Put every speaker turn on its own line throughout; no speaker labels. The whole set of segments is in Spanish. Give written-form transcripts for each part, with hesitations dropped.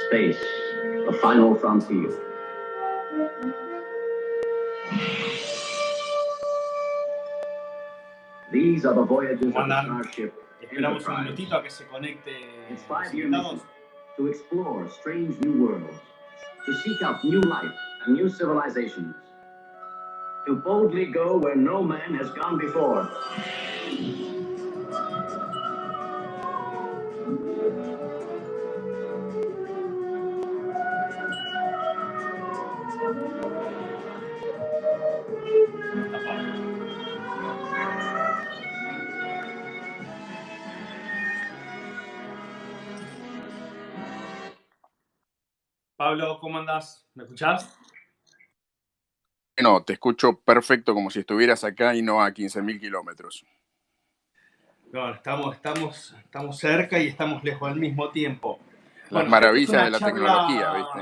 Space, the final frontier. These are the voyages of the Starship
Esperamos un
Enterprise.
minutito a que se conecte
Its
los
5-year
invitados.
mission to explore strange new worlds, to seek out new life and new civilizations, to boldly go where no man has gone before.
Pablo, ¿cómo andás? ¿Me escuchás?
No, te escucho perfecto como si estuvieras acá y no a 15.000 kilómetros.
No, estamos cerca y estamos lejos al mismo tiempo.
Las
Bueno, esta es
maravillas
una
de la tecnología, ¿viste?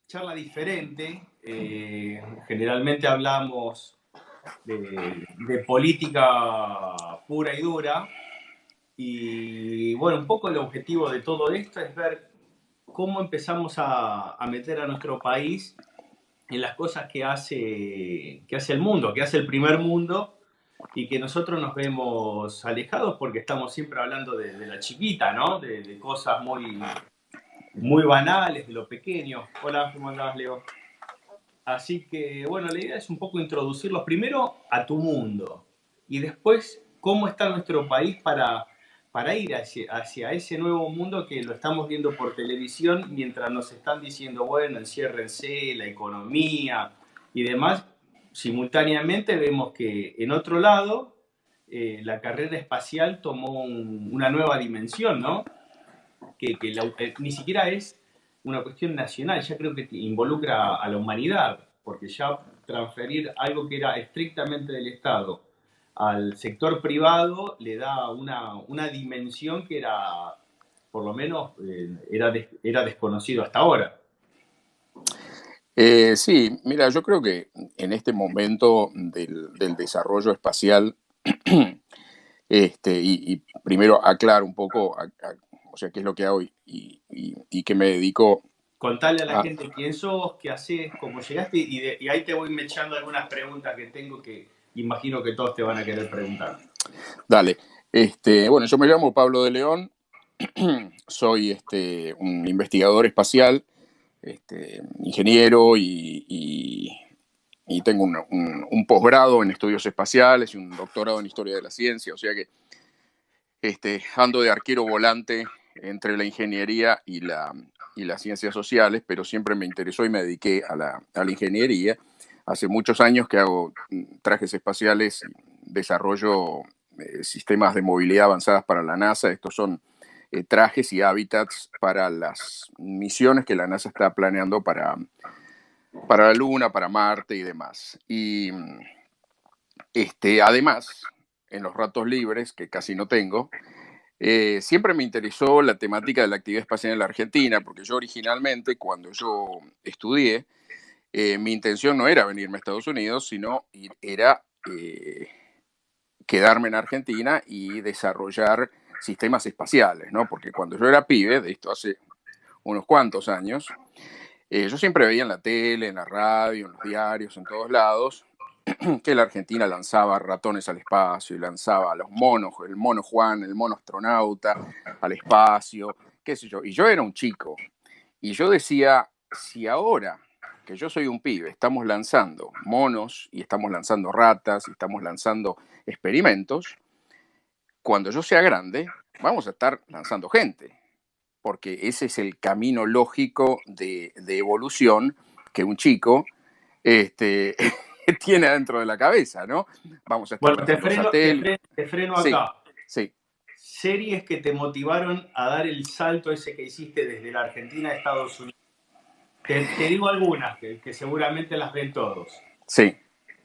charla diferente. Generalmente hablamos de política pura y dura. Y bueno, un poco el objetivo de todo esto es ver cómo empezamos a meter a nuestro país en las cosas que hace el mundo, que hace el primer mundo, y que nosotros nos vemos alejados porque estamos siempre hablando de la chiquita, ¿no? De cosas muy banales, de lo pequeño. Hola, ¿cómo andás, Leo? Así que, bueno, la idea es un poco introducirlos primero a tu mundo y después cómo está nuestro país para ir hacia ese nuevo mundo que lo estamos viendo por televisión mientras nos están diciendo, bueno, enciérrense, la economía y demás. Simultáneamente vemos que en otro lado la carrera espacial tomó una nueva dimensión, ¿no? Ni siquiera es una cuestión nacional, ya creo que involucra a la humanidad, porque ya transferir algo que era estrictamente del Estado al sector privado le da una dimensión que era, por lo menos, era desconocido hasta ahora.
Sí, mira, yo creo que en este momento del desarrollo espacial, y primero aclaro un poco, o sea, qué es lo que hago y qué me dedico.
Contale a la gente quién sos, qué haces, cómo llegaste, y ahí te voy mechando algunas preguntas que tengo que imagino que todos te van a querer preguntar.
Dale. Bueno, yo me llamo Pablo de León, soy un investigador espacial, ingeniero y tengo un posgrado en estudios espaciales y un doctorado en historia de la ciencia, o sea que ando de arquero volante entre la ingeniería y las ciencias sociales, pero siempre me interesó y me dediqué a la ingeniería. Hace muchos años que hago trajes espaciales, desarrollo sistemas de movilidad avanzadas para la NASA. Estos son trajes y hábitats para las misiones que la NASA está planeando para la Luna, para Marte y demás. Y además, en los ratos libres, que casi no tengo, siempre me interesó la temática de la actividad espacial en la Argentina, porque yo originalmente, cuando yo estudié, mi intención no era venirme a Estados Unidos, sino era quedarme en Argentina y desarrollar sistemas espaciales, ¿no? Porque cuando yo era pibe, de esto hace unos cuantos años, yo siempre veía en la tele, en la radio, en los diarios, en todos lados, que la Argentina lanzaba ratones al espacio y lanzaba a los monos, el mono Juan, el mono astronauta al espacio, qué sé yo. Y yo era un chico. Y yo decía, si ahora que yo soy un pibe, estamos lanzando monos y estamos lanzando ratas y estamos lanzando experimentos, cuando yo sea grande, vamos a estar lanzando gente, porque ese es el camino lógico de evolución que un chico tiene dentro de la cabeza, ¿no? Vamos a estar
Bueno,
lanzando satélites.
te freno
Sí,
acá.
sí.
Series que te motivaron a dar el salto ese que hiciste desde la Argentina a Estados Unidos. Te digo algunas que seguramente las ven todos.
Sí.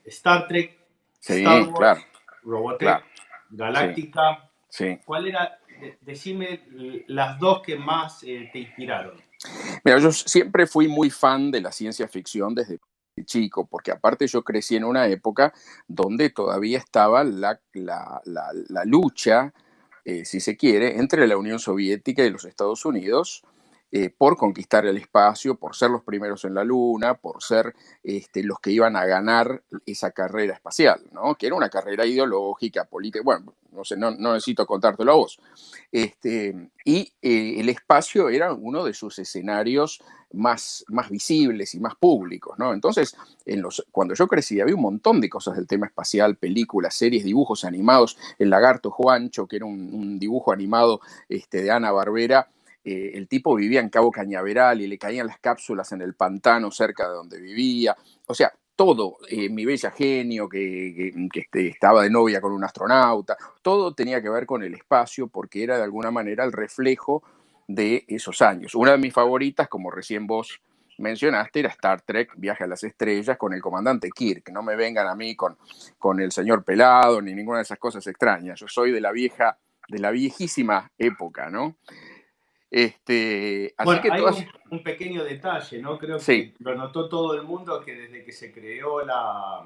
Star Trek,
Sí,
Star Wars,
claro,
Robotech,
claro.
Galáctica.
Sí.
¿Cuál era? Decime las dos que más te inspiraron.
Mira, yo siempre fui muy fan de la ciencia ficción desde chico, porque aparte yo crecí en una época donde todavía estaba la lucha si se quiere, entre la Unión Soviética y los Estados Unidos, por conquistar el espacio, por ser los primeros en la Luna, por ser los que iban a ganar esa carrera espacial, ¿no? Que era una carrera ideológica, política, bueno, no sé, no necesito contártelo a vos. El espacio era uno de sus escenarios más visibles y más públicos, ¿no? Entonces, cuando yo crecí había un montón de cosas del tema espacial, películas, series, dibujos animados, El Lagarto Juancho, que era un dibujo animado de Hanna-Barbera. El tipo vivía en Cabo Cañaveral y le caían las cápsulas en el pantano cerca de donde vivía. O sea, todo, Mi Bella Genio, que estaba de novia con un astronauta, todo tenía que ver con el espacio porque era de alguna manera el reflejo de esos años. Una de mis favoritas, como recién vos mencionaste, era Star Trek, Viaje a las Estrellas, con el comandante Kirk. No me vengan a mí con el señor pelado ni ninguna de esas cosas extrañas. Yo soy de la viejísima época, ¿no? Así
Bueno,
que
hay
todas...
un pequeño detalle, ¿no? Creo
Sí,
que lo notó todo el mundo, que desde que se creó la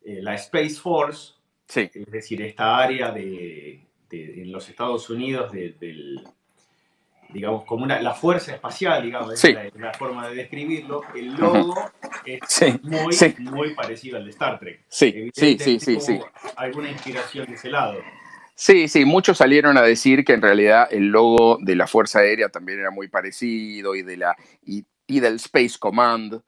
Space Force,
sí,
es decir, esta área en los Estados Unidos digamos, como la fuerza espacial, digamos, esa
sí,
es la forma de describirlo, el logo es
sí,
muy,
sí,
muy parecido al de Star Trek.
sí, sí, sí,
Evidentemente
sí, sí.
hubo alguna inspiración de ese lado.
Sí, sí, muchos salieron a decir que en realidad el logo de la Fuerza Aérea también era muy parecido y del Space Command,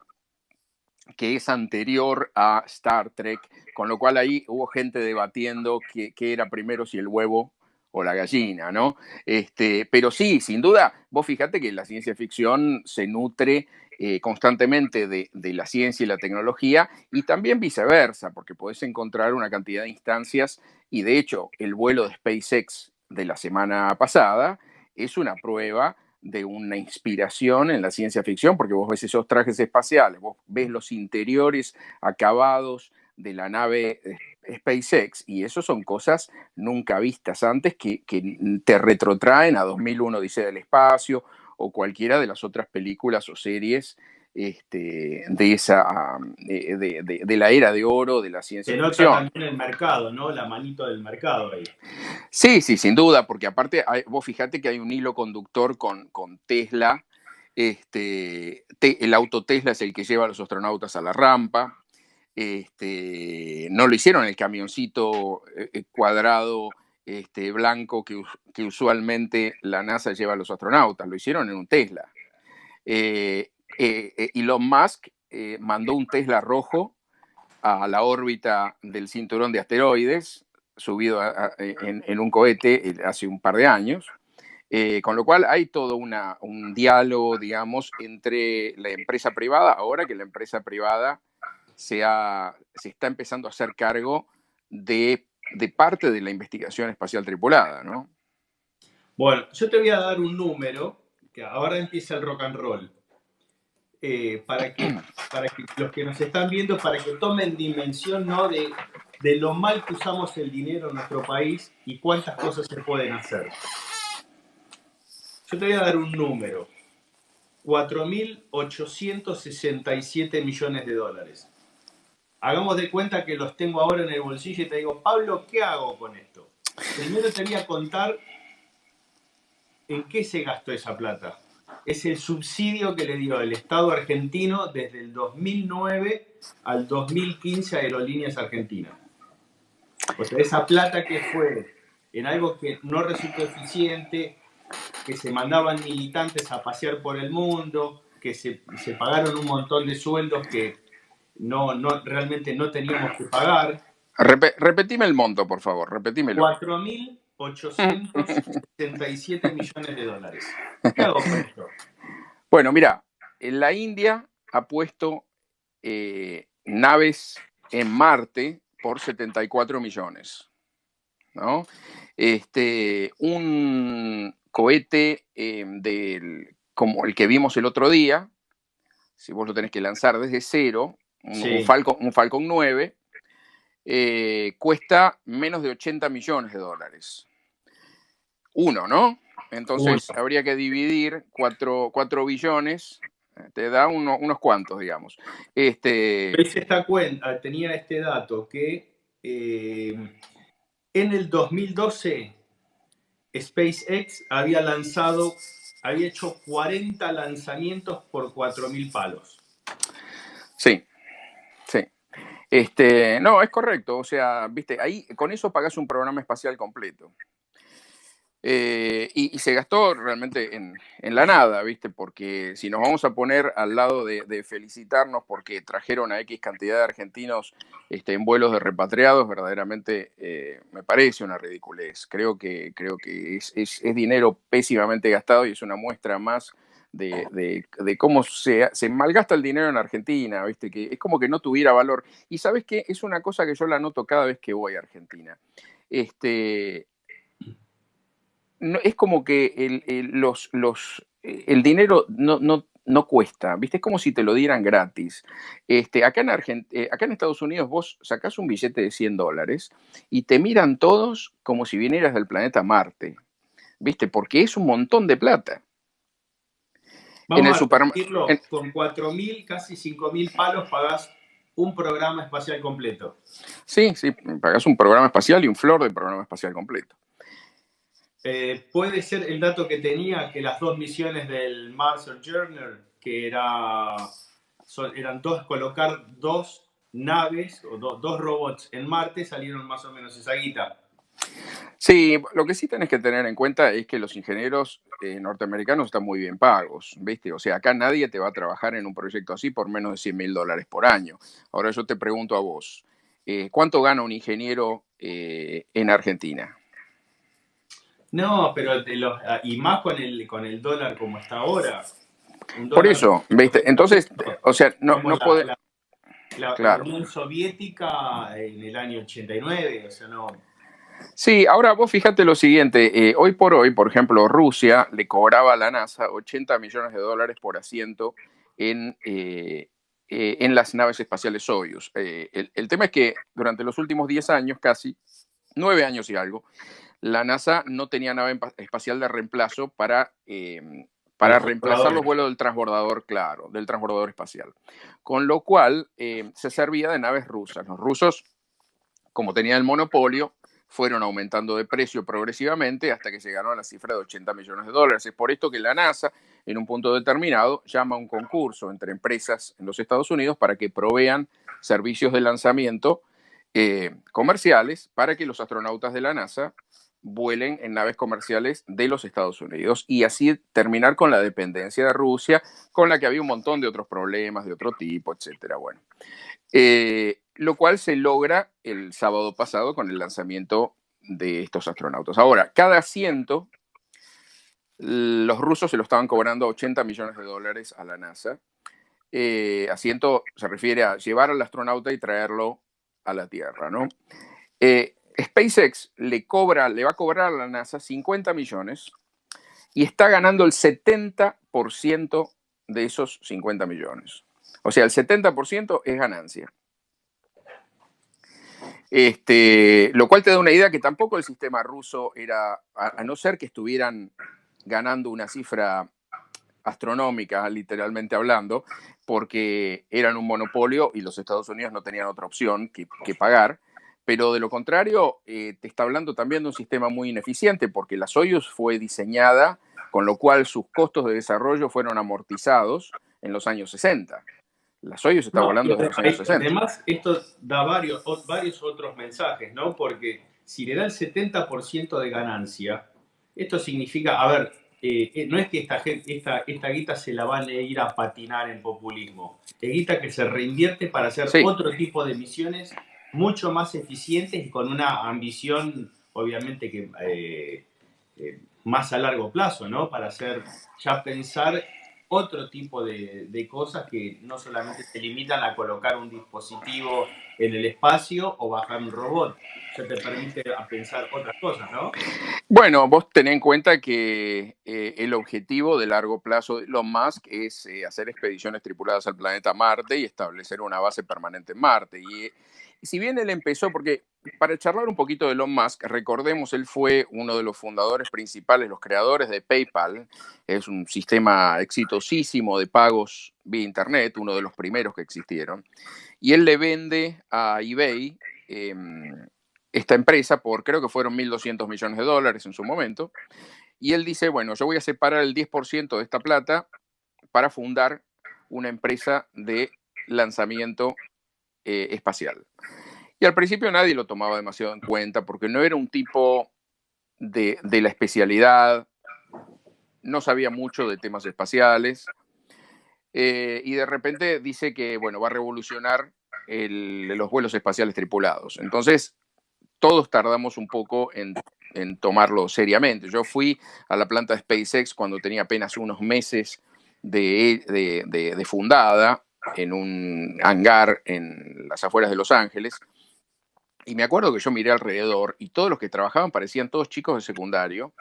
que es anterior a Star Trek, con lo cual ahí hubo gente debatiendo qué era primero, si el huevo o la gallina, ¿no? Pero sí, sin duda, vos fíjate que la ciencia ficción se nutre constantemente de la ciencia y la tecnología y también viceversa, porque podés encontrar una cantidad de instancias y de hecho el vuelo de SpaceX de la semana pasada es una prueba de una inspiración en la ciencia ficción, porque vos ves esos trajes espaciales, vos ves los interiores acabados de la nave SpaceX, y eso son cosas nunca vistas antes que te retrotraen a 2001 Odisea del Espacio o cualquiera de las otras películas o series de la era de oro de la
Se
ciencia
nota
ficción.
también el mercado, ¿no? La manito del mercado ahí.
Sí, sí, sin duda, porque aparte vos fijate que hay un hilo conductor con Tesla. El auto Tesla es el que lleva a los astronautas a la rampa. No lo hicieron el camioncito cuadrado blanco que usualmente la NASA lleva a los astronautas, lo hicieron en un Tesla. Elon Musk mandó un Tesla rojo a la órbita del cinturón de asteroides, subido en un cohete hace un par de años. Con lo cual hay todo un diálogo, digamos, entre la empresa privada, ahora que la empresa privada se está empezando a hacer cargo de parte de la investigación espacial tripulada, ¿no?
Bueno, yo te voy a dar un número, que ahora empieza el rock and roll, para que los que nos están viendo, para que tomen dimensión, ¿no? de lo mal que usamos el dinero en nuestro país y cuántas cosas se pueden hacer. Yo te voy a dar un número, 4.867 millones de dólares. Hagamos de cuenta que los tengo ahora en el bolsillo y te digo, Pablo, ¿qué hago con esto? Primero te voy a contar en qué se gastó esa plata. Es el subsidio que le dio el Estado argentino desde el 2009 al 2015 a Aerolíneas Argentinas. O sea, esa plata que fue en algo que no resultó eficiente, que se mandaban militantes a pasear por el mundo, que se pagaron un montón de sueldos que realmente no teníamos que pagar.
Repetime el monto, por favor, repetímelo.
4.867 millones de dólares. ¿Qué hago con esto?
Bueno, mira, en la India ha puesto naves en Marte por 74 millones, ¿no? Un cohete como el que vimos el otro día, si vos lo tenés que lanzar desde cero,
Sí.
un Falcon 9, cuesta menos de 80 millones de dólares. Uno, ¿no? Entonces
Uno.
habría que dividir 4 billones, te da unos cuantos, digamos.
Hice esta cuenta, tenía este dato, que en el 2012 SpaceX había hecho 40 lanzamientos por 4.000 palos.
Sí, sí. No, es correcto. O sea, viste, ahí con eso pagás un programa espacial completo. Y se gastó realmente en la nada, ¿viste? Porque si nos vamos a poner al lado de felicitarnos porque trajeron a X cantidad de argentinos en vuelos de repatriados, verdaderamente me parece una ridiculez. Creo que es dinero pésimamente gastado y es una muestra más de cómo se malgasta el dinero en Argentina, ¿viste? Que es como que no tuviera valor. Y ¿sabes qué? Es una cosa que yo la noto cada vez que voy a Argentina. No, es como que el dinero no cuesta, ¿viste? Es como si te lo dieran gratis. Acá en Estados Unidos vos sacás un billete de $100 y te miran todos como si vinieras del planeta Marte, ¿viste? Porque es un montón de plata. En el
Vamos a
supermercado.
repetirlo, con 4.000, casi 5.000 palos pagás un programa espacial completo.
Sí, sí, pagás un programa espacial y un flor de programa espacial completo.
Puede ser el dato que tenía que las 2 misiones del Mars Sojourner, que eran colocar 2 naves o 2 robots en Marte, salieron más o menos esa guita.
Sí, lo que sí tenés que tener en cuenta es que los ingenieros norteamericanos están muy bien pagos, ¿viste? O sea, acá nadie te va a trabajar en un proyecto así por menos de $100.000 por año. Ahora yo te pregunto a vos, ¿cuánto gana un ingeniero en Argentina?
No, pero y más con el dólar como está ahora. Un
Por
dólar
eso, ¿viste? Entonces, o sea,
como
no puede,
la
claro.
Unión Soviética en el año 89, o sea, no.
Sí, ahora vos fíjate lo siguiente, hoy por hoy, por ejemplo, Rusia le cobraba a la NASA $80 millones por asiento en las naves espaciales Soyuz. El tema es que durante los últimos 10 años, casi 9 años y algo, la NASA no tenía nave espacial de reemplazo para
Los
reemplazar los
transbordadores.
vuelos del transbordador, claro, del transbordador espacial. Con lo cual se servía de naves rusas. Los rusos, como tenían el monopolio, fueron aumentando de precio progresivamente hasta que llegaron a la cifra de $80 millones. Es por esto que la NASA, en un punto determinado, llama a un concurso entre empresas en los Estados Unidos para que provean servicios de lanzamiento comerciales para que los astronautas de la NASA vuelen en naves comerciales de los Estados Unidos y así terminar con la dependencia de Rusia, con la que había un montón de otros problemas de otro tipo, etcétera. Bueno, lo cual se logra el sábado pasado con el lanzamiento de estos astronautas. Ahora, cada asiento, los rusos se lo estaban cobrando $80 millones a la NASA. Asiento se refiere a llevar al astronauta y traerlo a la Tierra, ¿no? SpaceX le va a cobrar a la NASA 50 millones y está ganando el 70% de esos 50 millones. O sea, el 70% es ganancia. Lo cual te da una idea que tampoco el sistema ruso era, a no ser que estuvieran ganando una cifra astronómica, literalmente hablando, porque eran un monopolio y los Estados Unidos no tenían otra opción que pagar. Pero de lo contrario, te está hablando también de un sistema muy ineficiente, porque la Soyuz fue diseñada, con lo cual sus costos de desarrollo fueron amortizados en los años 60. La Soyuz está
No, y
volando desde los años 60.
además esto da varios otros mensajes, ¿no? Porque si le da el 70% de ganancia, esto significa, a ver, no es que esta guita se la van a ir a patinar en populismo, es guita que se reinvierte para hacer
Sí,
otro tipo de misiones mucho más eficientes y con una ambición, obviamente, que más a largo plazo, ¿no? Para hacer, ya pensar otro tipo de cosas que no solamente se limitan a colocar un dispositivo en el espacio o bajar un robot. Ya te permite a pensar otras cosas, ¿no?
bueno, vos tenés en cuenta que el objetivo de largo plazo de Elon Musk es hacer expediciones tripuladas al planeta Marte y establecer una base permanente en Marte. Y si bien él empezó, porque para charlar un poquito de Elon Musk, recordemos, él fue uno de los fundadores principales, los creadores de PayPal, es un sistema exitosísimo de pagos vía Internet, uno de los primeros que existieron, y él le vende a eBay esta empresa por, creo que fueron $1.200 millones en su momento, y él dice, bueno, yo voy a separar el 10% de esta plata para fundar una empresa de lanzamiento espacial. Y al principio nadie lo tomaba demasiado en cuenta porque no era un tipo de la especialidad, no sabía mucho de temas espaciales, y de repente dice que, bueno, va a revolucionar los vuelos espaciales tripulados. Entonces, todos tardamos un poco en tomarlo seriamente. Yo fui a la planta de SpaceX cuando tenía apenas unos meses de fundada, en un hangar en las afueras de Los Ángeles, y me acuerdo que yo miré alrededor y todos los que trabajaban parecían todos chicos de secundario,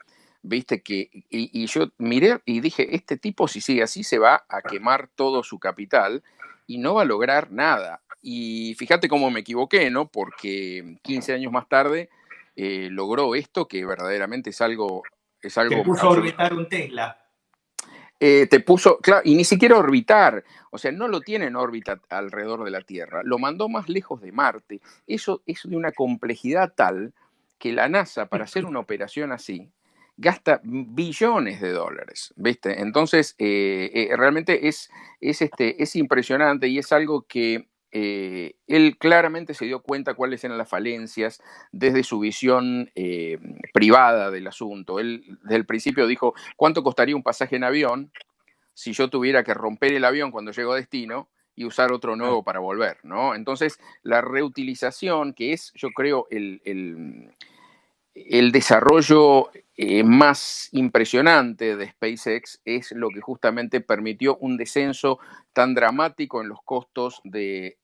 viste y yo miré y dije, este tipo si sigue así se va a quemar todo su capital y no va a lograr nada. Y fíjate cómo me equivoqué, ¿no? Porque 15 años más tarde logró esto que verdaderamente es algo
Te puso a
absoluto.
orbitar un Tesla.
Te puso, claro, y ni siquiera orbitar, o sea, no lo tiene en órbita alrededor de la Tierra, lo mandó más lejos de Marte. Eso es de una complejidad tal que la NASA, para hacer una operación así, gasta billones de dólares, ¿viste? Entonces, realmente es impresionante y es algo que él claramente se dio cuenta cuáles eran las falencias desde su visión privada del asunto. Él desde el principio dijo, ¿cuánto costaría un pasaje en avión si yo tuviera que romper el avión cuando llego a destino y usar otro nuevo para volver, ¿no? Entonces, la reutilización, que es, yo creo, el desarrollo más impresionante de SpaceX, es lo que justamente permitió un descenso tan dramático en los costos de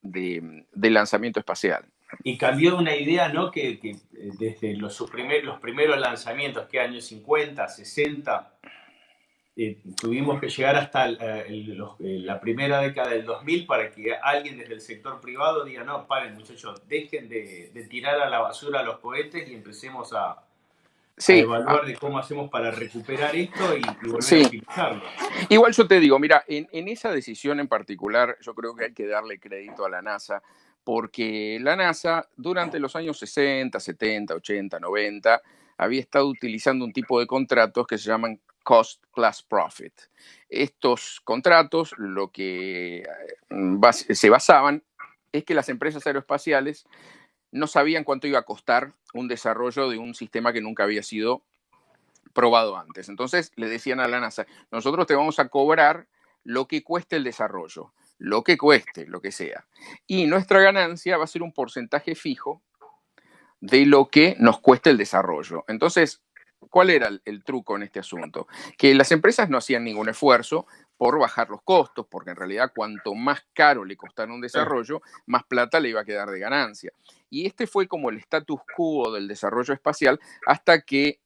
lanzamiento espacial.
Y cambió una idea, ¿no? Que desde los primeros lanzamientos, que años 50, 60, tuvimos que llegar hasta la primera década del 2000 para que alguien desde el sector privado diga, no, paren muchachos, dejen de tirar a la basura los cohetes y empecemos a
Sí,
evaluar de cómo hacemos para recuperar esto y volver a
sí.
utilizarlo.
Igual yo te digo, mira, en esa decisión en particular, yo creo que hay que darle crédito a la NASA, porque la NASA durante los años 60, 70, 80, 90, había estado utilizando un tipo de contratos que se llaman Cost Plus Profit. Estos contratos lo que se basaban es que las empresas aeroespaciales no sabían cuánto iba a costar un desarrollo de un sistema que nunca había sido probado antes. Entonces le decían a la NASA, nosotros te vamos a cobrar lo que cueste el desarrollo, lo que cueste, lo que sea. Y nuestra ganancia va a ser un porcentaje fijo de lo que nos cueste el desarrollo. Entonces, ¿cuál era el truco en este asunto? Que las empresas no hacían ningún esfuerzo por bajar los costos, porque en realidad cuanto más caro le costara un desarrollo, más plata le iba a quedar de ganancia. Y este fue como el status quo del desarrollo espacial hasta que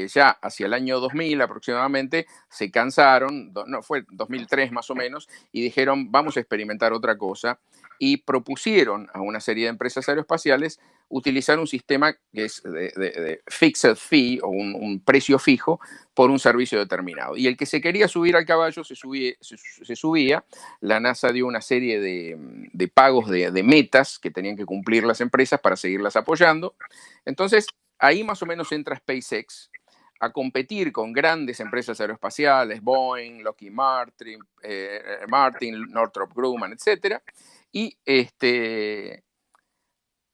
ya hacia el año 2000 aproximadamente se cansaron, no, fue 2003 más o menos, y dijeron vamos a experimentar otra cosa y propusieron a una serie de empresas aeroespaciales utilizar un sistema que es de fixed fee o un precio fijo por un servicio determinado. Y el que se quería subir al caballo se subía. La NASA dio una serie de pagos de metas que tenían que cumplir las empresas para seguirlas apoyando. Entonces, ahí más o menos entra SpaceX a competir con grandes empresas aeroespaciales, Boeing, Lockheed Martin, Northrop Grumman, etc. Y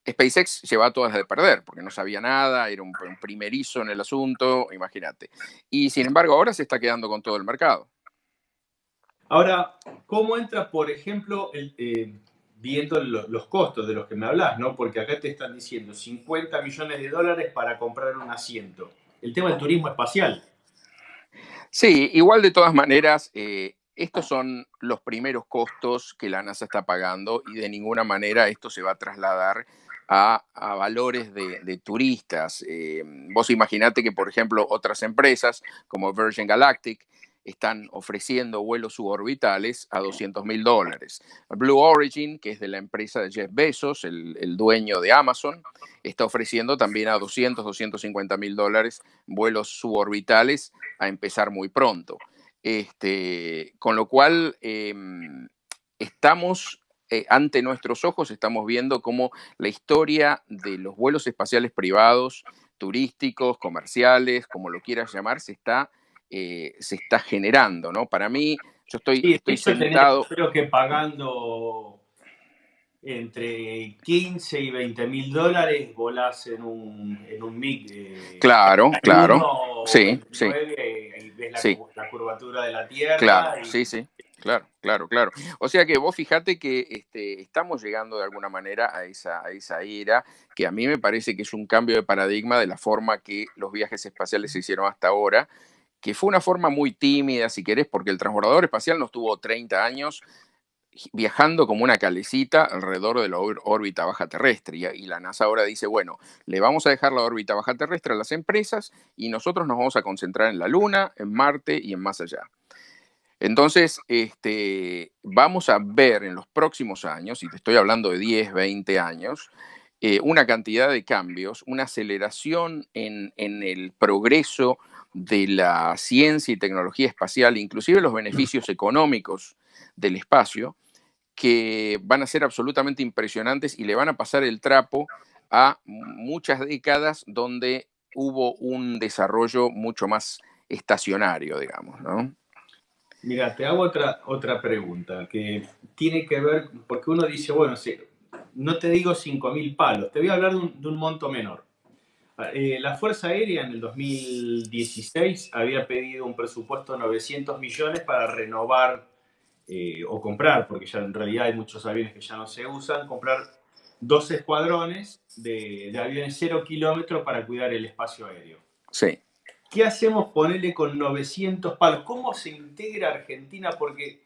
SpaceX llevaba todas de perder, porque no sabía nada, era un primerizo en el asunto, imagínate. Y sin embargo, ahora se está quedando con todo el mercado.
Ahora, ¿cómo entra, por ejemplo, viendo los costos de los que me hablas, ¿no? Porque acá te están diciendo 50 millones de dólares para comprar un asiento. El tema del turismo espacial.
Sí, igual de todas maneras, estos son los primeros costos que la NASA está pagando y de ninguna manera esto se va a trasladar a valores de turistas. Vos imaginate que, por ejemplo, otras empresas como Virgin Galactic están ofreciendo vuelos suborbitales a $200.000. Blue Origin, que es de la empresa de Jeff Bezos, el dueño de Amazon, está ofreciendo también a $250.000 vuelos suborbitales a empezar muy pronto. Con lo cual, estamos ante nuestros ojos estamos viendo cómo la historia de los vuelos espaciales privados, turísticos, comerciales, como lo quieras llamar, se está generando, ¿no? Para mí, yo
Sí, de
estoy
hecho tenés,
sentado.
creo que pagando entre 15 y 20.000 dólares volás en un MiG
Claro, claro.
31 o
Sí, sí,
29 y ves
sí.
la curvatura de la
Claro,
Tierra.
sí, sí, claro, claro, claro. O sea que vos fijate que estamos llegando de alguna manera a esa era que a mí me parece que es un cambio de paradigma de la forma que los viajes espaciales se hicieron hasta ahora, que fue una forma muy tímida, si querés, porque el transbordador espacial no estuvo 30 años viajando como una calecita alrededor de la órbita baja terrestre. Y la NASA ahora dice, bueno, le vamos a dejar la órbita baja terrestre a las empresas y nosotros nos vamos a concentrar en la Luna, en Marte y en más allá. Entonces, vamos a ver en los próximos años, y te estoy hablando de 10, 20 años, una cantidad de cambios, una aceleración en el progreso de la ciencia y tecnología espacial, inclusive los beneficios económicos del espacio, que van a ser absolutamente impresionantes y le van a pasar el trapo a muchas décadas donde hubo un desarrollo mucho más estacionario, digamos, ¿no?
Mira, te hago otra pregunta que tiene que ver, porque uno dice, bueno, sí, no te digo 5.000 palos, te voy a hablar de un monto menor. La Fuerza Aérea en el 2016 había pedido un presupuesto de 900 millones para renovar o comprar, porque ya en realidad hay muchos aviones que ya no se usan, comprar 2 escuadrones de aviones 0 kilómetros para cuidar el espacio aéreo.
Sí.
¿Qué hacemos ponerle con 900 palos? ¿Cómo se integra Argentina? Porque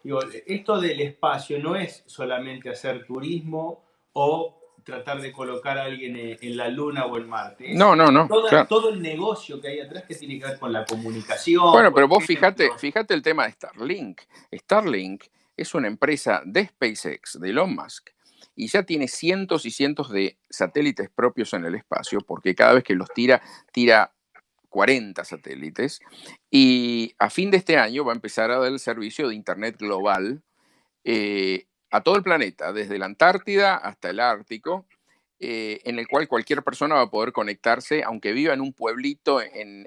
digo, esto del espacio no es solamente hacer turismo o tratar de colocar a alguien en la Luna o en Marte. Es
No, no, no, claro.
todo el negocio que hay atrás que tiene que ver con la comunicación,
Bueno,
por
pero vos
ejemplo.
fíjate el tema de Starlink. Starlink es una empresa de SpaceX, de Elon Musk, y ya tiene cientos y cientos de satélites propios en el espacio, porque cada vez que los tira 40 satélites, y a fin de este año va a empezar a dar el servicio de Internet global a todo el planeta, desde la Antártida hasta el Ártico, en el cual cualquier persona va a poder conectarse, aunque viva en un pueblito en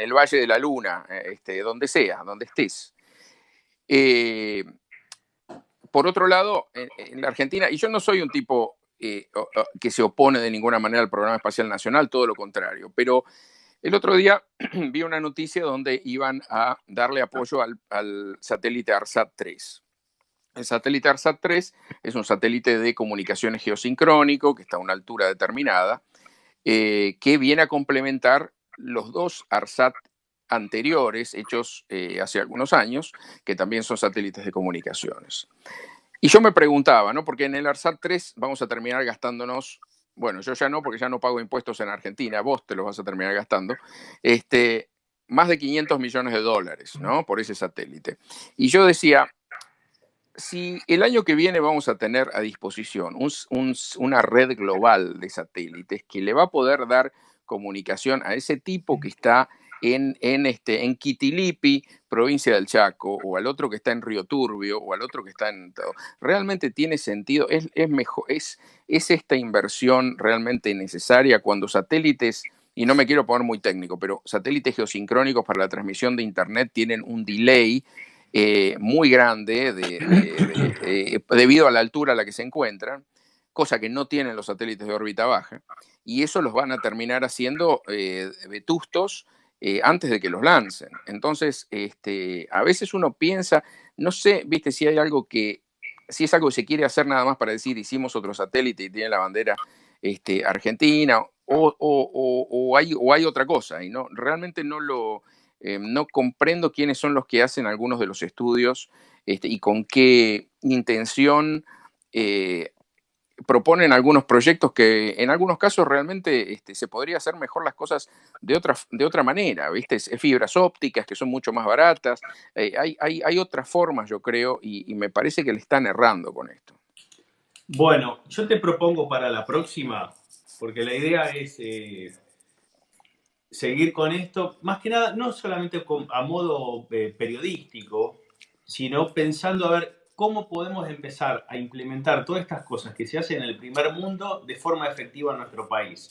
el Valle de la Luna, donde sea, donde estés. Por otro lado, en la Argentina, y yo no soy un tipo que se opone de ninguna manera al Programa Espacial Nacional, todo lo contrario, pero el otro día vi una noticia donde iban a darle apoyo al satélite ARSAT-3. El satélite ARSAT-3 es un satélite de comunicaciones geosincrónico que está a una altura determinada, que viene a complementar los dos ARSAT anteriores hechos hace algunos años, que también son satélites de comunicaciones. Y yo me preguntaba, ¿no? Porque en el ARSAT-3 vamos a terminar gastándonos, bueno, yo ya no, porque ya no pago impuestos en Argentina, vos te los vas a terminar gastando, más de 500 millones de dólares, ¿no? Por ese satélite. Y yo decía, si el año que viene vamos a tener a disposición una red global de satélites que le va a poder dar comunicación a ese tipo que está en Quitilipi, provincia del Chaco, o al otro que está en Río Turbio, o al otro que está en... Realmente tiene sentido, es mejor, es esta inversión realmente necesaria cuando satélites, y no me quiero poner muy técnico, pero satélites geosincrónicos para la transmisión de Internet tienen un delay muy grande debido a la altura a la que se encuentran, cosa que no tienen los satélites de órbita baja, y eso los van a terminar haciendo vetustos antes de que los lancen. Entonces, a veces uno piensa, no sé, viste, si hay algo si es algo que se quiere hacer nada más para decir hicimos otro satélite y tiene la bandera argentina, o hay otra cosa, y no, realmente no comprendo quiénes son los que hacen algunos de los estudios y con qué intención eh, proponen algunos proyectos que en algunos casos realmente se podría hacer mejor las cosas de otra manera, ¿viste? Fibras ópticas que son mucho más baratas, hay otras formas, yo creo, y me parece que le están errando con esto.
Bueno, yo te propongo para la próxima, porque la idea es seguir con esto, más que nada, no solamente a modo periodístico, sino pensando a ver cómo podemos empezar a implementar todas estas cosas que se hacen en el primer mundo de forma efectiva en nuestro país,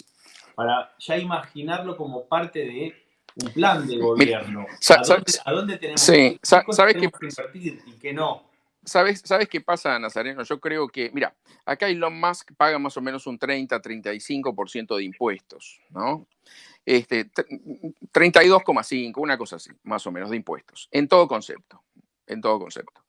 para ya imaginarlo como parte de un plan de
Mira,
gobierno. ¿A dónde tenemos que ir?
sí,
¿Qué cosas
¿sabes qué?
tenemos que invertir y qué no?
¿Sabes qué pasa, Nazareno? Yo creo que, mira, acá Elon Musk paga más o menos un 30-35% de impuestos, ¿no? 32,5, una cosa así, más o menos, de impuestos, en todo concepto, en todo concepto.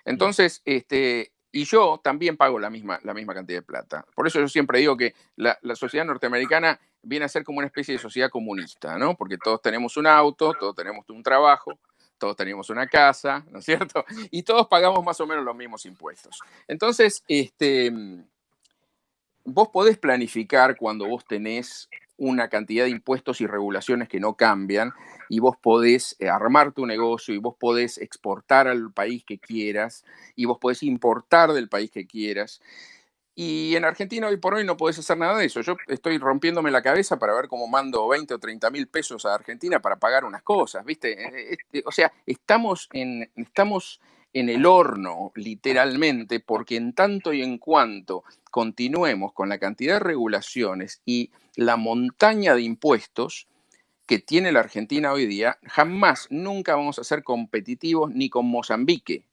Entonces, y yo también pago la misma cantidad de plata. Por eso yo siempre digo que la sociedad norteamericana viene a ser como una especie de sociedad comunista, ¿no? Porque todos tenemos un auto, todos tenemos un trabajo, todos tenemos una casa, ¿no es cierto? Y todos pagamos más o menos los mismos impuestos. Entonces, vos podés planificar cuando vos tenés una cantidad de impuestos y regulaciones que no cambian, y vos podés armar tu negocio, y vos podés exportar al país que quieras, y vos podés importar del país que quieras. Y en Argentina hoy por hoy no podés hacer nada de eso. Yo estoy rompiéndome la cabeza para ver cómo mando 20 o 30 mil pesos a Argentina para pagar unas cosas, ¿viste? O sea, estamos en el horno, literalmente, porque en tanto y en cuanto continuemos con la cantidad de regulaciones y la montaña de impuestos que tiene la Argentina hoy día, jamás, nunca vamos a ser competitivos ni con Mozambique.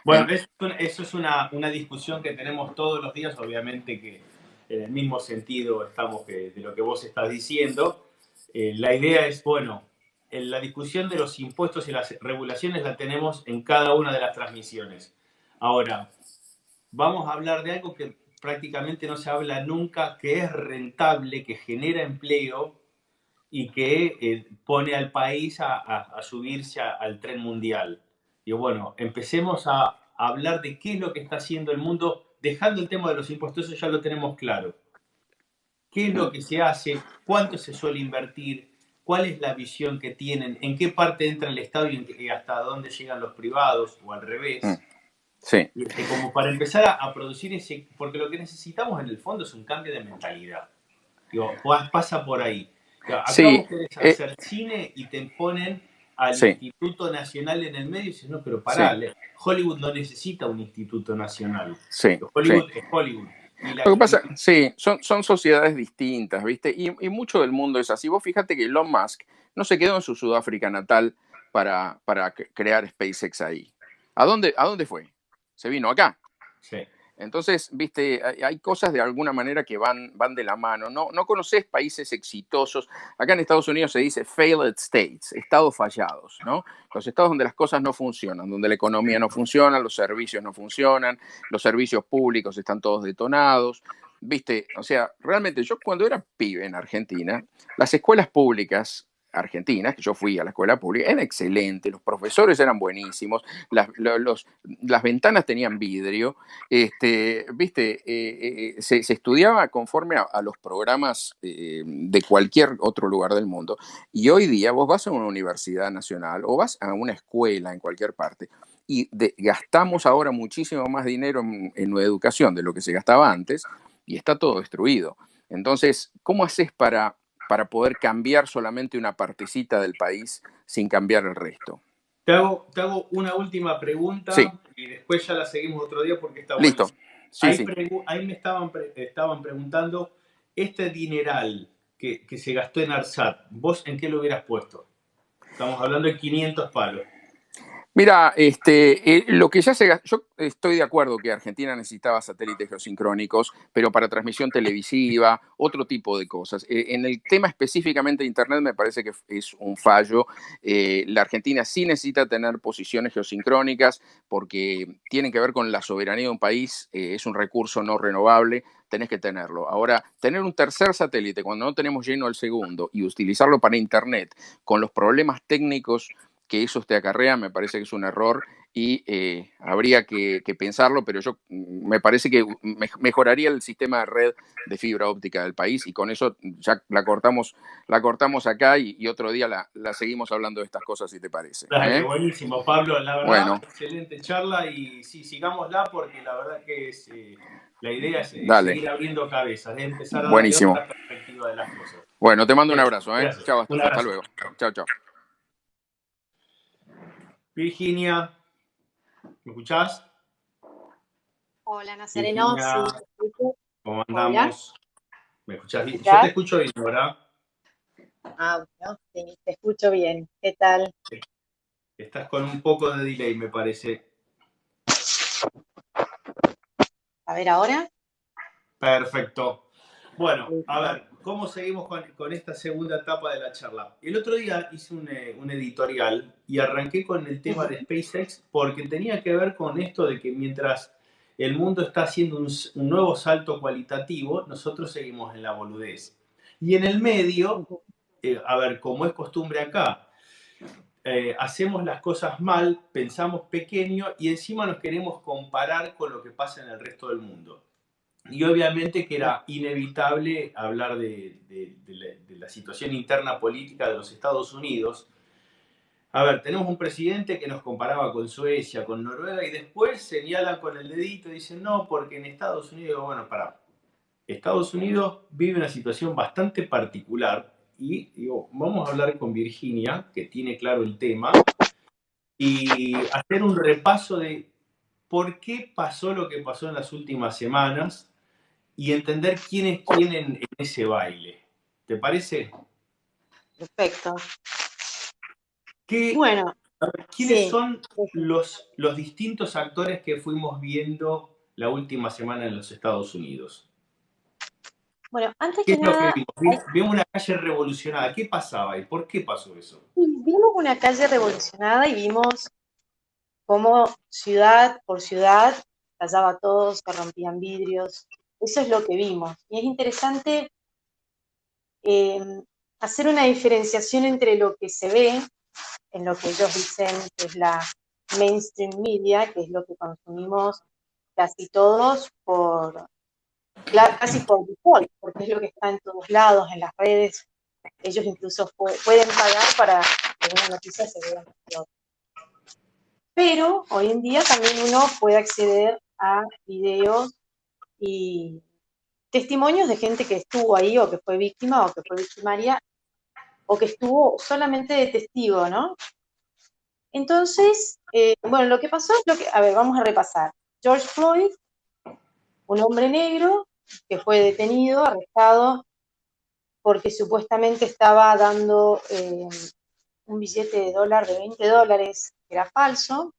Bueno, eso es una discusión que tenemos todos los días, obviamente que en el mismo sentido estamos de lo que vos estás diciendo. La idea es, bueno, la discusión de los impuestos y las regulaciones la tenemos en cada una de las transmisiones. Ahora, vamos a hablar de algo que prácticamente no se habla nunca, que es rentable, que genera empleo y que pone al país a subirse al tren mundial. Y bueno, empecemos a hablar de qué es lo que está haciendo el mundo, dejando el tema de los impuestos, eso ya lo tenemos claro. ¿Qué es lo que se hace? ¿Cuánto se suele invertir? ¿Cuál es la visión que tienen? ¿En qué parte entra el Estado y hasta dónde llegan los privados o al revés?
Sí.
Como para empezar a producir ese, porque lo que necesitamos en el fondo es un cambio de mentalidad. Digo, pasa por ahí. Acá
Sí,
vos querés hacer cine y te ponen al
sí,
Instituto Nacional en el medio y dices, no, pero
sí,
pará, Hollywood no necesita un Instituto Nacional.
sí, sí.
Hollywood es Hollywood. Y
Lo que pasa, sí, son sociedades distintas, ¿viste? Y mucho del mundo es así. Vos fíjate que Elon Musk no se quedó en su Sudáfrica natal para crear SpaceX ahí. ¿A dónde fue? Se vino acá.
Sí.
Entonces, viste, hay cosas de alguna manera que van de la mano. No conoces países exitosos. Acá en Estados Unidos se dice failed states, estados fallados, ¿no? Los estados donde las cosas no funcionan, donde la economía no funciona, los servicios no funcionan, los servicios públicos están todos detonados. Viste, o sea, realmente yo cuando era pibe en Argentina, las escuelas públicas argentinas, que yo fui a la escuela pública, eran excelentes, los profesores eran buenísimos, las ventanas tenían vidrio, viste, se estudiaba conforme a los programas de cualquier otro lugar del mundo. Y hoy día vos vas a una universidad nacional o vas a una escuela en cualquier parte y gastamos ahora muchísimo más dinero en educación de lo que se gastaba antes y está todo destruido. Entonces, ¿cómo haces para poder cambiar solamente una partecita del país sin cambiar el resto?
Te hago una última
Sí,
pregunta y después ya la seguimos otro día porque está
listo.
buenísimo.
Sí, sí.
Ahí me estaban preguntando, este dineral que se gastó en ARSAT, ¿vos en qué lo hubieras puesto? Estamos hablando de 500 palos.
Mira, lo que ya yo estoy de acuerdo que Argentina necesitaba satélites geosincrónicos, pero para transmisión televisiva, otro tipo de cosas. En el tema específicamente de Internet me parece que es un fallo. La Argentina sí necesita tener posiciones geosincrónicas porque tienen que ver con la soberanía de un país, es un recurso no renovable, tenés que tenerlo. Ahora, tener un tercer satélite cuando no tenemos lleno el segundo y utilizarlo para Internet con los problemas técnicos que eso te acarrea, me parece que es un error y habría que pensarlo, pero yo me parece que mejoraría el sistema de red de fibra óptica del país y con eso ya la cortamos acá y otro día la seguimos hablando de estas cosas, si te parece.
Dale, buenísimo, Pablo, la verdad,
Bueno,
excelente charla y sí, sigámosla porque la verdad que la idea es
dale,
seguir abriendo cabezas, es empezar a darle
buenísimo.
otra perspectiva de las cosas.
Bueno, te mando un abrazo, ¿eh?
Gracias.
Chao,
Un
hasta
abrazo.
luego. Chao, chao.
Virginia, ¿me escuchás?
Hola, Nazareno, sí,
Virginia,
te escucho.
¿cómo
Hola,
andamos? ¿Me escuchás
¿me
bien? Yo te
escuchás?
escucho bien, ¿verdad?
Ah, bueno, sí, te escucho bien. ¿Qué tal?
Estás con un poco de delay, me parece.
A ver, ahora.
Perfecto. Bueno, a
Listo.
ver, ¿cómo seguimos con esta segunda etapa de la charla? El otro día hice un editorial y arranqué con el tema de
Ujú,
SpaceX porque tenía que ver con esto de que mientras el mundo está haciendo un nuevo salto cualitativo, nosotros seguimos en la boludez. Y en el medio,
ujú.
a ver, como es costumbre acá, hacemos las cosas mal, pensamos pequeño y encima nos queremos comparar con lo que pasa en el resto del mundo. Y obviamente que
Bien.
era inevitable hablar de la situación interna política de los Estados Unidos. A ver, tenemos un presidente que nos comparaba con Suecia, con Noruega, y después señalan con el dedito y dicen, no, porque en Estados Unidos, bueno, para, Estados Unidos vive una situación bastante particular y digo, vamos a hablar con Virginia, que tiene claro el tema, y hacer un repaso de por qué pasó lo que pasó en las últimas semanas y entender quién es quién en ese baile. ¿Te parece?
Perfecto.
¿Qué,
Bueno,
¿Quiénes
sí.
son los distintos actores que fuimos viendo la última semana en los Estados Unidos?
Bueno, antes
¿Qué
que
es lo que
nada,
vimos? Vimos una calle revolucionada. ¿Qué pasaba y por qué pasó eso?
vimos una calle revolucionada y vimos cómo ciudad por ciudad rayaba todo, se rompían vidrios. Eso es lo que vimos. Y es interesante eh, hacer una diferenciación entre lo que se ve, en lo que ellos dicen que es la mainstream media, que es lo que consumimos casi todos casi por default, porque es lo que está en todos lados, en las redes. Ellos incluso pueden pagar para que una noticia se vea en otro. Pero hoy en día también uno puede acceder a videos y testimonios de gente que estuvo ahí o que fue víctima o que fue victimaria o que estuvo solamente de testigo, ¿no? Entonces, bueno, lo que pasó es lo que, a ver, vamos a repasar. George Floyd, un hombre negro que fue detenido, arrestado, porque supuestamente estaba dando un billete de dólar de $20, que era falso.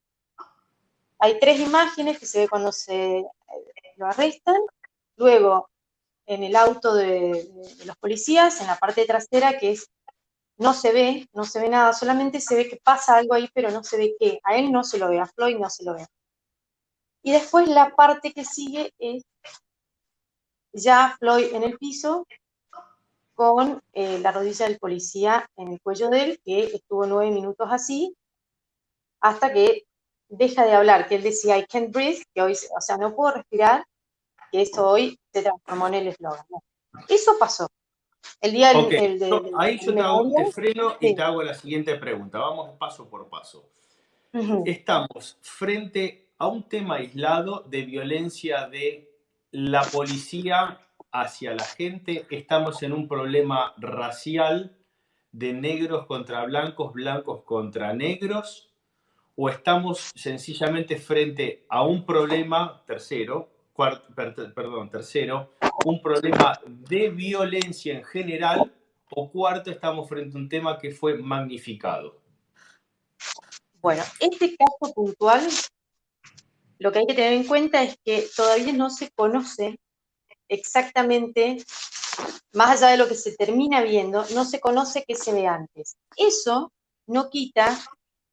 Hay tres imágenes que se ve cuando se lo arrestan. Luego, en el auto de los policías, en la parte trasera, que es no se ve nada, solamente se ve que pasa algo ahí, pero no se ve qué. A él no se lo ve, a Floyd no se lo ve. Y después la parte que sigue es ya Floyd en el piso con la rodilla del policía en el cuello de él, que estuvo 9 minutos así, hasta que deja de hablar, que él decía I can't breathe, que hoy, o sea, no puedo respirar, que eso hoy se transformó en el eslogan. ¿No? Eso pasó. El día
Ok,
del
ahí yo te
memorial,
freno y
sí.
te hago la siguiente pregunta. Vamos paso por paso.
Uh-huh.
Estamos frente a un tema aislado de violencia de la policía hacia la gente. Estamos en un problema racial de negros contra blancos, blancos contra negros. O estamos sencillamente frente a un problema, tercero, un problema de violencia en general, o cuarto, estamos frente a un tema que fue magnificado.
Bueno, este caso puntual, lo que hay que tener en cuenta es que todavía no se conoce exactamente, más allá de lo que se termina viendo, no se conoce qué se ve antes. Eso no quita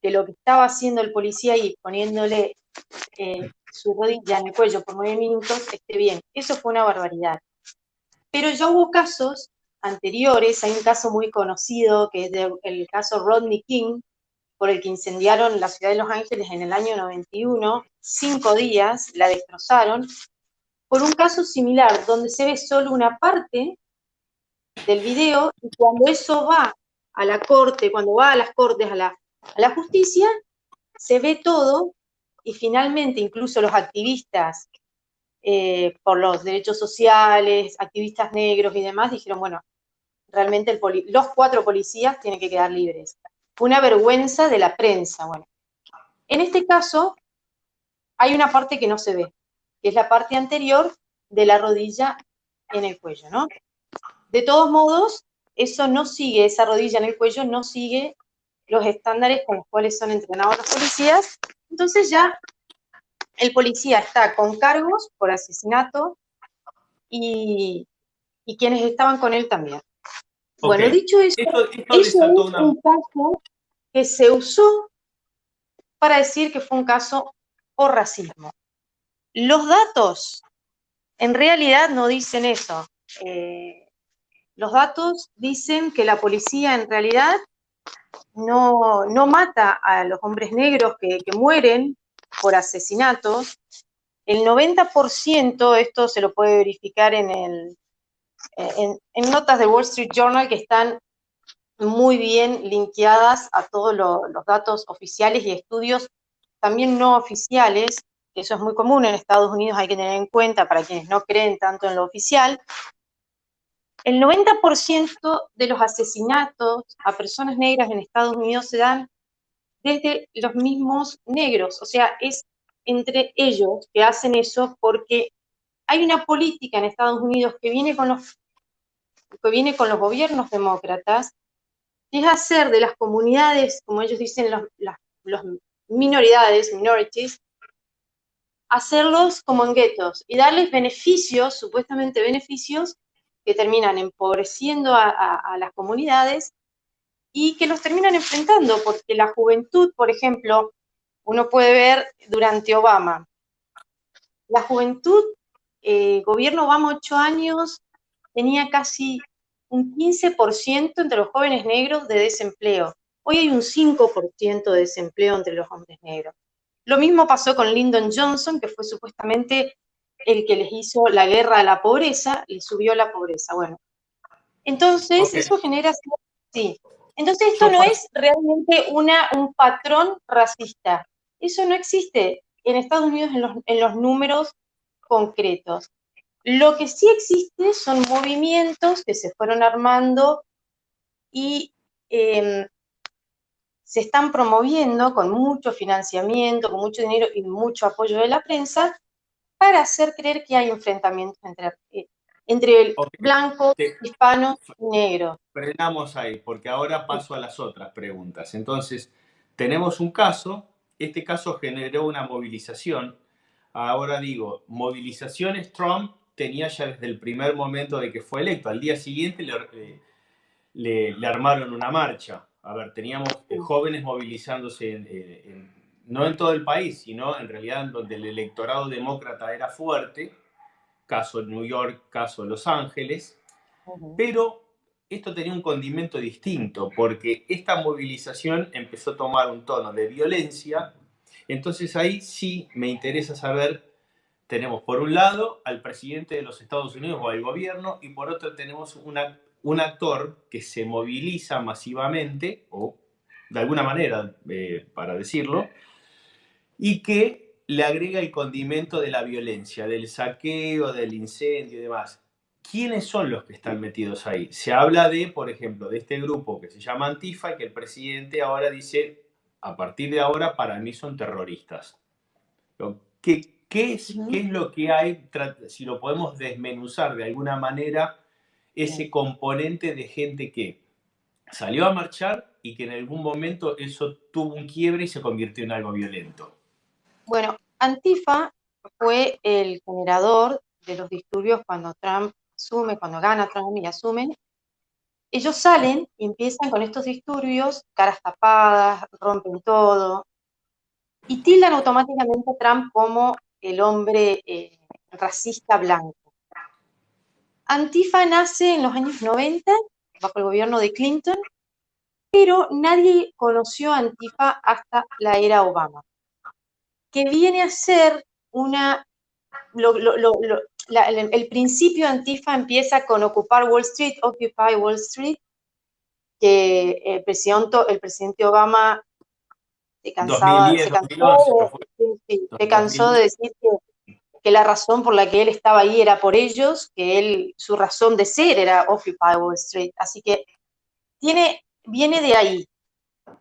que lo que estaba haciendo el policía ahí, poniéndole su rodilla en el cuello por 9 minutos, esté bien. Eso fue una barbaridad. Pero ya hubo casos anteriores, hay un caso muy conocido, que es el caso Rodney King, por el que incendiaron la ciudad de Los Ángeles en el año 91, 5 días, la destrozaron, por un caso similar, donde se ve solo una parte del video, y cuando eso va a la corte, cuando va a las cortes, a la justicia, se ve todo, y finalmente incluso los activistas por los derechos sociales, activistas negros y demás, dijeron, bueno, realmente los 4 policías tienen que quedar libres. Fue una vergüenza de la prensa. Bueno, en este caso hay una parte que no se ve, que es la parte anterior de la rodilla en el cuello, ¿no? De todos modos, eso no sigue, esa rodilla en el cuello no sigue los estándares con los cuales son entrenados los policías. Entonces ya el policía está con cargos por asesinato y quienes estaban con él también. Bueno,
Ok.
dicho eso,
Esto
eso
desató
es
una...
un caso que se usó para decir que fue un caso por racismo. Los datos en realidad no dicen eso. Los datos dicen que la policía en realidad no mata a los hombres negros que mueren por asesinatos. El 90%, esto se lo puede verificar en notas de Wall Street Journal que están muy bien linkeadas a todos los datos oficiales y estudios también no oficiales, que eso es muy común en Estados Unidos, hay que tener en cuenta para quienes no creen tanto en lo oficial. El 90% de los asesinatos a personas negras en Estados Unidos se dan desde los mismos negros, o sea, es entre ellos que hacen eso porque hay una política en Estados Unidos que viene con los gobiernos demócratas, que es hacer de las comunidades, como ellos dicen, los minorities, hacerlos como en guetos y darles beneficios, supuestamente beneficios, que terminan empobreciendo a las comunidades y que los terminan enfrentando, porque la juventud, por ejemplo, uno puede ver durante Obama, la juventud, gobierno Obama 8 años, tenía casi un 15% entre los jóvenes negros de desempleo. Hoy hay un 5% de desempleo entre los hombres negros. Lo mismo pasó con Lyndon Johnson, que fue supuestamente el que les hizo la guerra a la pobreza, les subió la pobreza. Bueno, entonces
Ok.
eso genera, sí. Entonces esto
Yo
no
paso...
es realmente un patrón racista. Eso no existe en Estados Unidos en los números concretos. Lo que sí existe son movimientos que se fueron armando y se están promoviendo con mucho financiamiento, con mucho dinero y mucho apoyo de la prensa para hacer creer que hay enfrentamientos entre el
Ok.
blanco,
Te
hispano y negro.
frenamos ahí, porque ahora paso a las otras preguntas. Entonces, tenemos un caso, este caso generó una movilización. Ahora digo, movilizaciones Trump tenía ya desde el primer momento de que fue electo. Al día siguiente le armaron una marcha. A ver, teníamos jóvenes movilizándose no en todo el país, sino en realidad en donde el electorado demócrata era fuerte, caso New York, caso Los Ángeles, pero esto tenía un condimento distinto, porque esta movilización empezó a tomar un tono de violencia. Entonces ahí sí me interesa saber, tenemos por un lado al presidente de los Estados Unidos o al gobierno, y por otro tenemos un actor que se moviliza masivamente, o de alguna manera, para decirlo, y que le agrega el condimento de la violencia, del saqueo, del incendio y demás. ¿Quiénes son los que están metidos ahí? Se habla de, por ejemplo, de este grupo que se llama Antifa y que el presidente ahora dice, a partir de ahora para mí son terroristas. ¿Qué es lo que hay, si lo podemos desmenuzar de alguna manera, ese componente de gente que salió a marchar y que en algún momento eso tuvo un quiebre y se convirtió en algo violento?
Bueno, Antifa fue el generador de los disturbios cuando Trump asume, cuando gana Trump y asumen. Ellos salen y empiezan con estos disturbios, caras tapadas, rompen todo, y tildan automáticamente a Trump como el hombre racista blanco. Antifa nace en los años 90, bajo el gobierno de Clinton, pero nadie conoció a Antifa hasta la era Obama, que viene a ser el principio de Antifa empieza con ocupar Wall Street, Occupy Wall Street, que el presidente Obama se
2010, 2011, no fue
cansó de
2010.
decir que la razón por la que él estaba ahí era por ellos, que su razón de ser era Occupy Wall Street. Así que viene de ahí.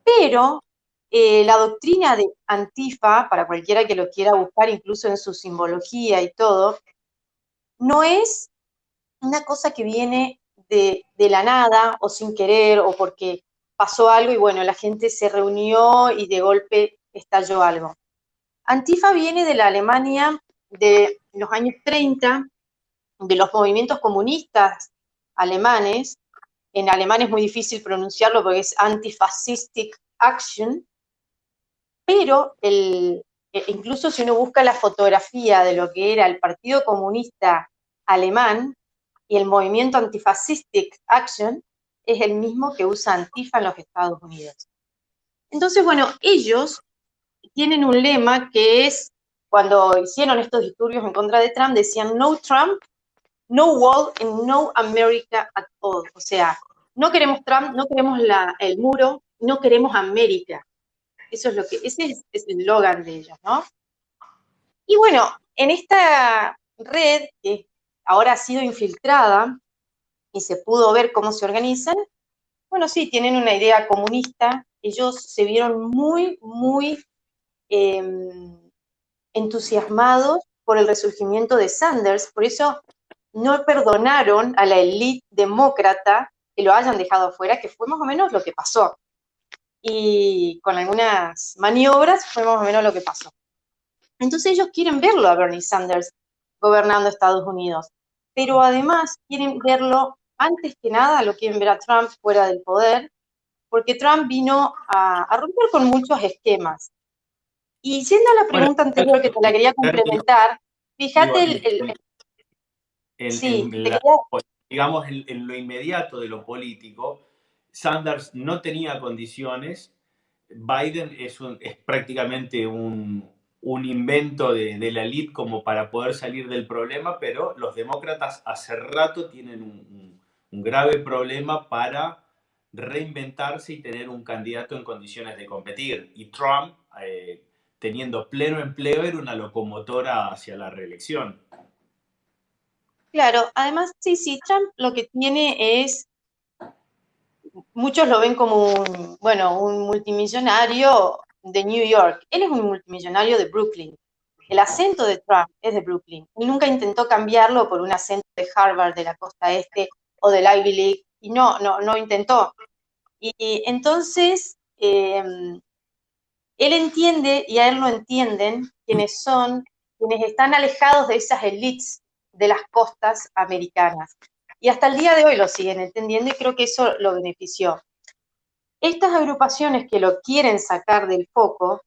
Pero la doctrina de Antifa, para cualquiera que lo quiera buscar, incluso en su simbología y todo, no es una cosa que viene de la nada o sin querer o porque pasó algo y bueno, la gente se reunió y de golpe estalló algo. Antifa viene de la Alemania de los años 30, de los movimientos comunistas alemanes. En alemán es muy difícil pronunciarlo porque es Anti-Fascistic Action, pero incluso si uno busca la fotografía de lo que era el Partido Comunista Alemán y el movimiento Anti-Fascistic Action, es el mismo que usa Antifa en los Estados Unidos. Entonces, bueno, ellos tienen un lema que es, cuando hicieron estos disturbios en contra de Trump, decían no Trump, no wall and no America at all. O sea, no queremos Trump, no queremos el muro, no queremos América. Eso es ese es el eslogan de ellos, ¿no? Y bueno, en esta red, que ahora ha sido infiltrada y se pudo ver cómo se organizan, bueno, sí, tienen una idea comunista. Ellos se vieron muy, muy entusiasmados por el resurgimiento de Sanders, por eso no perdonaron a la élite demócrata que lo hayan dejado afuera, que fue más o menos lo que pasó. Y con algunas maniobras fue más o menos lo que pasó. Entonces ellos quieren verlo a Bernie Sanders gobernando Estados Unidos, pero además quieren verlo, antes que nada, lo quieren ver a Trump fuera del poder, porque Trump vino a romper con muchos esquemas. Y yendo a la pregunta anterior que te la quería complementar, fíjate sí,
digamos, en lo inmediato de lo político, Sanders no tenía condiciones. Biden es prácticamente un invento de la élite como para poder salir del problema, pero los demócratas hace rato tienen un grave problema para reinventarse y tener un candidato en condiciones de competir. Y Trump, teniendo pleno empleo, era una locomotora hacia la reelección.
Claro, además, sí, Trump lo que tiene es, muchos lo ven como un multimillonario de New York. Él es un multimillonario de Brooklyn. El acento de Trump es de Brooklyn. Y nunca intentó cambiarlo por un acento de Harvard, de la costa este o del Ivy League. Y no intentó. Y entonces, él entiende, y a él lo entienden, quienes están alejados de esas élites de las costas americanas. Y hasta el día de hoy lo siguen entendiendo y creo que eso lo benefició. Estas agrupaciones que lo quieren sacar del foco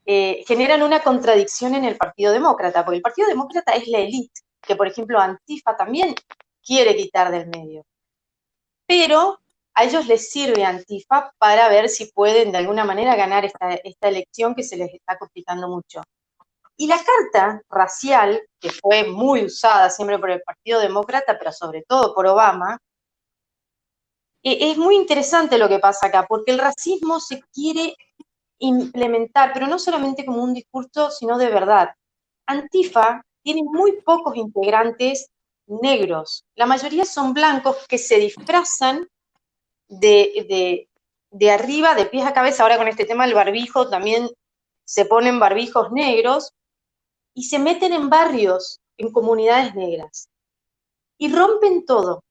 generan una contradicción en el Partido Demócrata, porque el Partido Demócrata es la élite, que por ejemplo Antifa también quiere quitar del medio. Pero a ellos les sirve Antifa para ver si pueden de alguna manera ganar esta elección que se les está complicando mucho. Y la carta racial, que fue muy usada siempre por el Partido Demócrata, pero sobre todo por Obama, es muy interesante lo que pasa acá, porque el racismo se quiere implementar, pero no solamente como un discurso, sino de verdad. Antifa tiene muy pocos integrantes negros, la mayoría son blancos que se disfrazan de arriba, de pies a cabeza. Ahora con este tema del barbijo también se ponen barbijos negros y se meten en barrios, en comunidades negras y rompen todo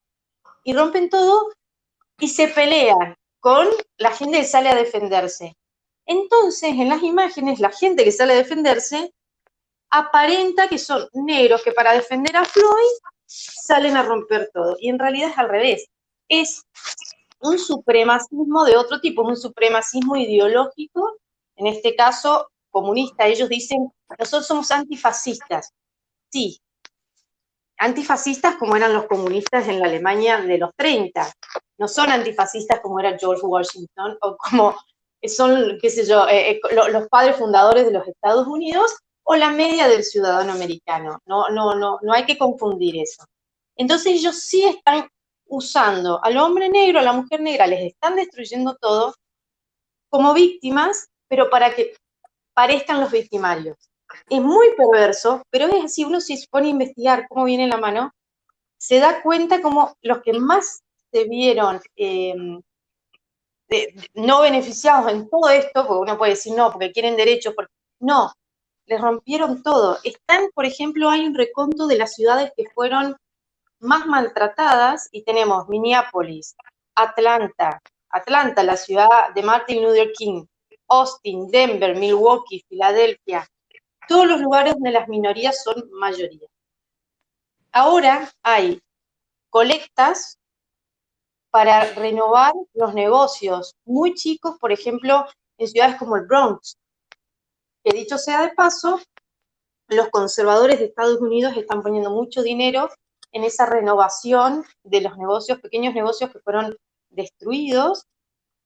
y se pelean con la gente que sale a defenderse. Entonces, en las imágenes, la gente que sale a defenderse aparenta que son negros que para defender a Floyd salen a romper todo. Y en realidad es al revés. Es un supremacismo de otro tipo, un supremacismo ideológico, en este caso comunista. Ellos dicen, nosotros somos antifascistas. Sí, antifascistas como eran los comunistas en la Alemania de los 30. No son antifascistas como era George Washington o como son, qué sé yo, los padres fundadores de los Estados Unidos o la media del ciudadano americano. No hay que confundir eso. Entonces ellos sí están usando al hombre negro, a la mujer negra, les están destruyendo todo como víctimas, pero para que parezcan los victimarios. Es muy perverso, pero es así, uno si se pone a investigar cómo viene la mano, se da cuenta como los que más se vieron no beneficiados en todo esto, porque uno puede decir no, porque quieren derechos, no, les rompieron todo. Están, por ejemplo, hay un reconto de las ciudades que fueron más maltratadas y tenemos Minneapolis, Atlanta, la ciudad de Martin Luther King, Austin, Denver, Milwaukee, Filadelfia, todos los lugares donde las minorías son mayoría. Ahora hay colectas para renovar los negocios muy chicos, por ejemplo, en ciudades como el Bronx, que dicho sea de paso, los conservadores de Estados Unidos están poniendo mucho dinero en esa renovación de los negocios, pequeños negocios que fueron destruidos,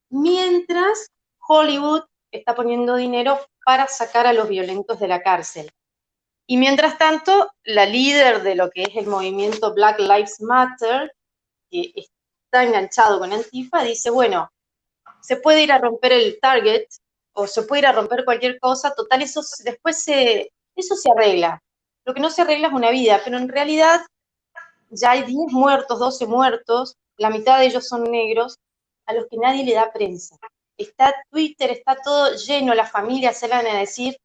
mientras Hollywood está poniendo dinero para sacar a los violentos de la cárcel. Y mientras tanto, la líder de lo que es el movimiento Black Lives Matter, que está enganchado con Antifa, dice, bueno, se puede ir a romper el Target o se puede ir a romper cualquier cosa, total, eso después eso se arregla. Lo que no se arregla es una vida, pero en realidad ya hay 10 muertos, 12 muertos, la mitad de ellos son negros, a los que nadie le da prensa. Está Twitter, está todo lleno, las familias salen a decir,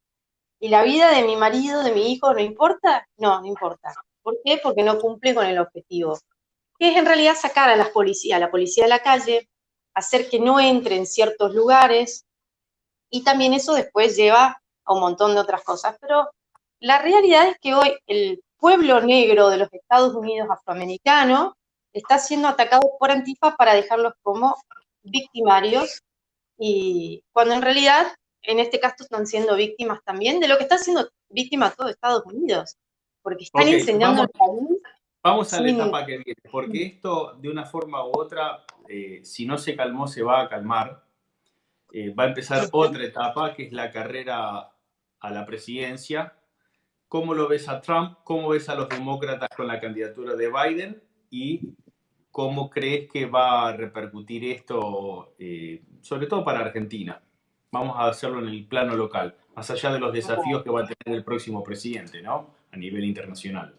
¿y la vida de mi marido, de mi hijo, no importa? No, no importa. ¿Por qué? Porque no cumple con el objetivo, que es en realidad sacar a la policía de la calle, hacer que no entre en ciertos lugares, y también eso después lleva a un montón de otras cosas. Pero la realidad es que hoy el pueblo negro de los Estados Unidos afroamericano está siendo atacado por Antifa para dejarlos como victimarios, y cuando en realidad en este caso están siendo víctimas también de lo que está siendo víctima todo Estados Unidos, porque están
Ok,
incendiando el país
vamos a la
sin...
etapa que viene, porque esto de una forma u otra, si no se calmó, se va a calmar. Va a empezar otra etapa, que es la carrera a la presidencia. ¿Cómo lo ves a Trump? ¿Cómo ves a los demócratas con la candidatura de Biden? ¿Y cómo crees que va a repercutir esto, sobre todo para Argentina? Vamos a hacerlo en el plano local, más allá de los desafíos que va a tener el próximo presidente, ¿no? A nivel internacional.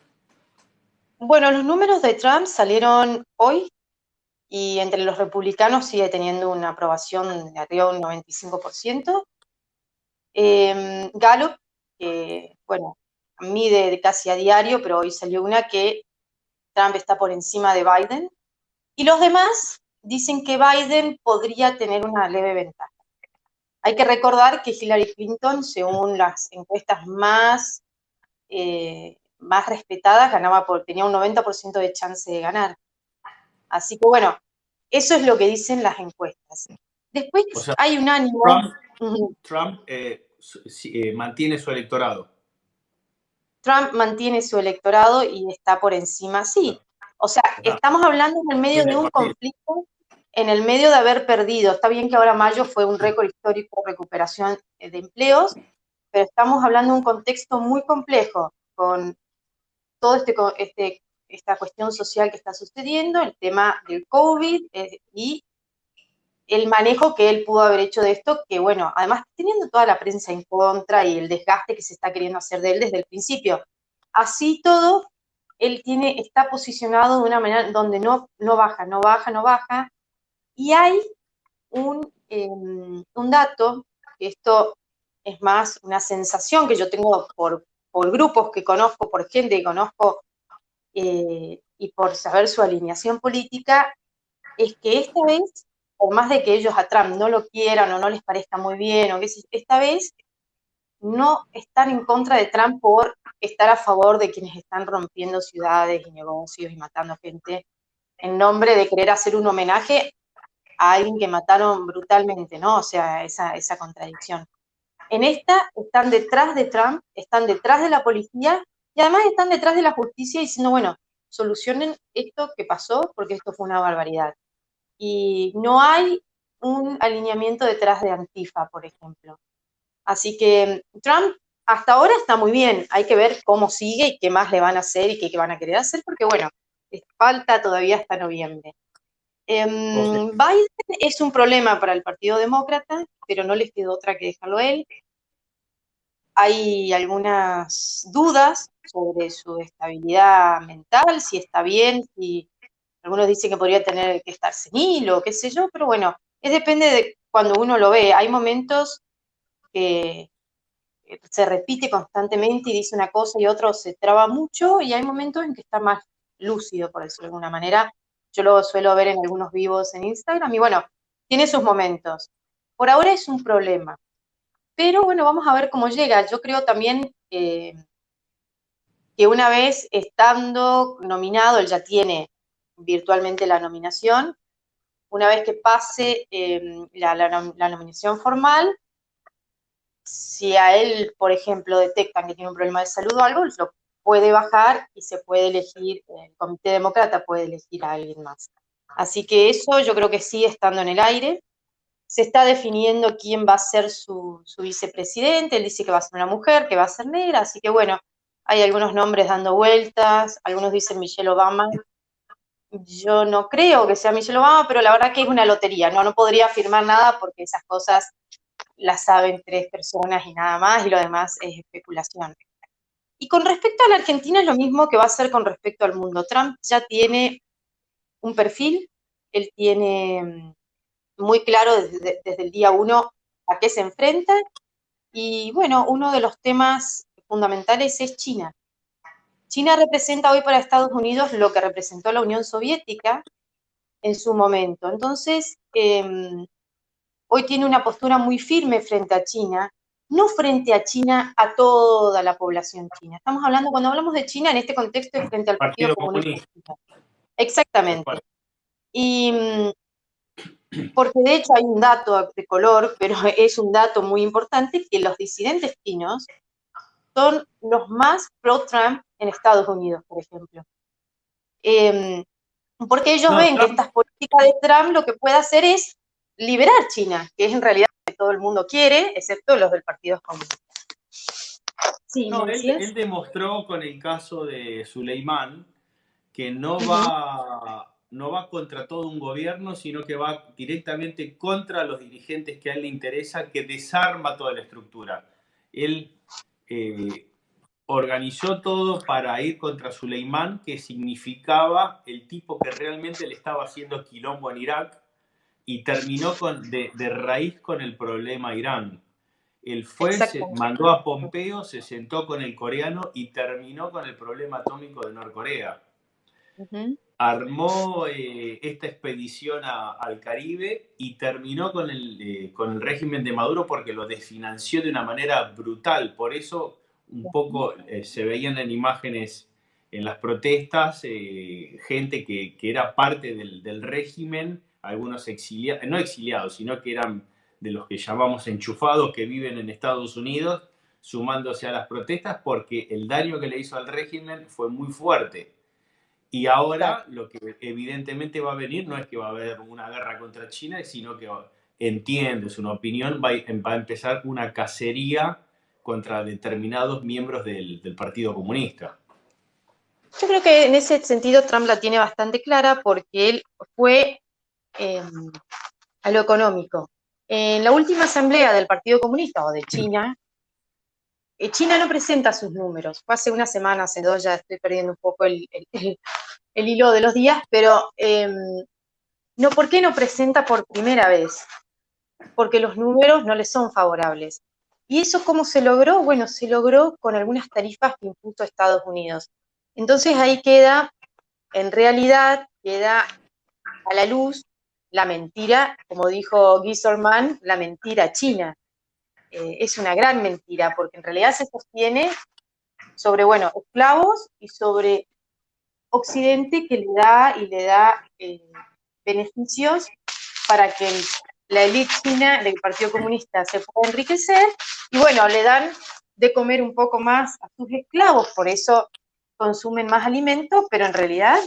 Bueno, los números de Trump salieron hoy y entre los republicanos sigue teniendo una aprobación de arriba de un 95%. Gallup, que, bueno, mide casi a diario, pero hoy salió una que Trump está por encima de Biden. Y los demás dicen que Biden podría tener una leve ventaja. Hay que recordar que Hillary Clinton, según las encuestas más respetadas, tenía un 90% de chance de ganar. Así que bueno, eso es lo que dicen las encuestas. Después
O sea,
hay un ánimo.
Trump mantiene su electorado.
Trump mantiene su electorado y está por encima, sí. O sea, estamos hablando en el medio de un conflicto, en el medio de haber perdido. Está bien que ahora mayo fue un récord histórico de recuperación de empleos, pero estamos hablando de un contexto muy complejo, con todo esta cuestión social que está sucediendo, el tema del COVID y el manejo que él pudo haber hecho de esto, que bueno, además teniendo toda la prensa en contra y el desgaste que se está queriendo hacer de él desde el principio. Así todo, él está posicionado de una manera donde no baja, no baja, no baja, y hay un dato, que esto es más una sensación que yo tengo por grupos que conozco, por gente que conozco, y por saber su alineación política, es que esta vez, por más de que ellos a Trump no lo quieran o no les parezca muy bien, esta vez no están en contra de Trump por estar a favor de quienes están rompiendo ciudades y negocios y matando gente en nombre de querer hacer un homenaje a alguien que mataron brutalmente, ¿no? O sea, esa contradicción. En esta están detrás de Trump, están detrás de la policía y además están detrás de la justicia diciendo, bueno, solucionen esto que pasó porque esto fue una barbaridad. Y no hay un alineamiento detrás de Antifa, por ejemplo. Así que Trump hasta ahora está muy bien, hay que ver cómo sigue y qué más le van a hacer y qué van a querer hacer, porque bueno, falta todavía hasta noviembre. Biden es un problema para el Partido Demócrata, pero no les quedó otra que dejarlo a él. Hay algunas dudas sobre su estabilidad mental, si está bien, si algunos dicen que podría tener que estar senil o qué sé yo, pero bueno, depende de cuando uno lo ve. Hay momentos que se repite constantemente y dice una cosa y otro se traba mucho, y hay momentos en que está más lúcido, por decirlo de alguna manera. Yo lo suelo ver en algunos vivos en Instagram y bueno, tiene sus momentos. Por ahora es un problema, pero bueno, vamos a ver cómo llega. Yo creo también que una vez estando nominado, él ya tiene virtualmente la nominación, una vez que pase la nominación formal, si a él, por ejemplo, detectan que tiene un problema de salud o algo, lo puede bajar y se puede elegir, el Comité Demócrata puede elegir a alguien más. Así que eso yo creo que sigue estando en el aire. Se está definiendo quién va a ser su vicepresidente. Él dice que va a ser una mujer, que va a ser negra, así que bueno, hay algunos nombres dando vueltas, algunos dicen Michelle Obama. Yo no creo que sea Michelle Obama, pero la verdad que es una lotería, no podría afirmar nada porque esas cosas las saben 3 personas y nada más, y lo demás es especulación. Y con respecto a la Argentina es lo mismo que va a ser con respecto al mundo. Trump ya tiene un perfil, él tiene muy claro desde el día 1 a qué se enfrenta, y bueno, uno de los temas fundamentales es China. China representa hoy para Estados Unidos lo que representó la Unión Soviética en su momento. Entonces, hoy tiene una postura muy firme frente a China, no frente a China a toda la población china. Estamos hablando, cuando hablamos de China, en este contexto es frente al Partido
Partido
Comunista
Comunista.
Chino. Exactamente. Y porque de hecho hay un dato de color, pero es un dato muy importante, que los disidentes chinos son los más pro-Trump en Estados Unidos, por ejemplo. Porque ellos
No,
ven que
Trump,
estas políticas de Trump lo que puede hacer es liberar China, que es en realidad lo que todo el mundo quiere, excepto los del Partido Comunista. Sí, ¿me
no,
decías?
él demostró con el caso de Suleimán que
Ujú.
no va contra todo un gobierno, sino que va directamente contra los dirigentes que a él le interesa, que desarma toda la estructura. Él eh, organizó todo para ir contra Suleimán, que significaba el tipo que realmente le estaba haciendo quilombo en Irak, y terminó de raíz con el problema Irán. Él fue, se
Exactamente.
mandó a Pompeo, se sentó con el coreano y terminó con el problema atómico de Norcorea.
Ujú.
Armó esta expedición al Caribe y terminó con el régimen de Maduro porque lo desfinanció de una manera brutal. Por eso un poco se veían en imágenes en las protestas gente que era parte del régimen, algunos exiliados, no exiliados, sino que eran de los que llamamos enchufados, que viven en Estados Unidos, sumándose a las protestas porque el daño que le hizo al régimen fue muy fuerte. Y
Claro.
ahora lo que evidentemente va a venir no es que va a haber una guerra contra China, sino que entiendo, es una opinión, va a empezar una cacería contra determinados miembros del Partido Comunista.
Yo creo que en ese sentido Trump la tiene bastante clara porque él fue eh, a lo económico. En la última asamblea del Partido Comunista o de China, China no presenta sus números. Fue hace una semana, hace 2, ya estoy perdiendo un poco el hilo de los días, pero no, ¿por qué no presenta por primera vez? Porque los números no le son favorables. ¿Y eso cómo se logró? Bueno, se logró con algunas tarifas que impuso Estados Unidos. Entonces ahí queda, en realidad, queda a la luz la mentira, como dijo Gisorman, la mentira china. Es una gran mentira, porque en realidad se sostiene sobre, bueno, esclavos y sobre Occidente, que le da beneficios para que la élite china del Partido Comunista se pueda enriquecer, y bueno, le dan de comer un poco más a sus esclavos, por eso consumen más alimento, pero en realidad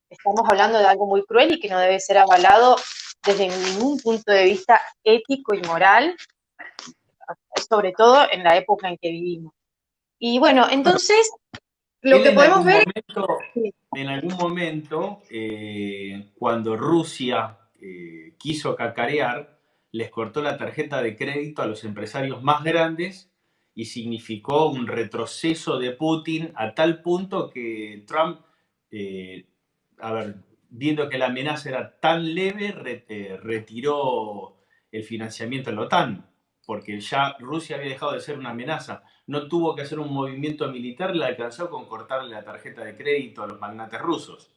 estamos hablando de algo muy cruel y que no debe ser avalado desde ningún punto de vista ético y moral, sobre todo en la época en que vivimos. Y bueno, entonces lo
Él
que podemos ver es
en algún momento cuando Rusia quiso cacarear, les cortó la tarjeta de crédito a los empresarios más grandes y significó un retroceso de Putin a tal punto que Trump, eh, a ver, viendo que la amenaza era tan leve, retiró el financiamiento a la OTAN, porque ya Rusia había dejado de ser una amenaza. No tuvo que hacer un movimiento militar, le alcanzó con cortarle la tarjeta de crédito a los magnates rusos.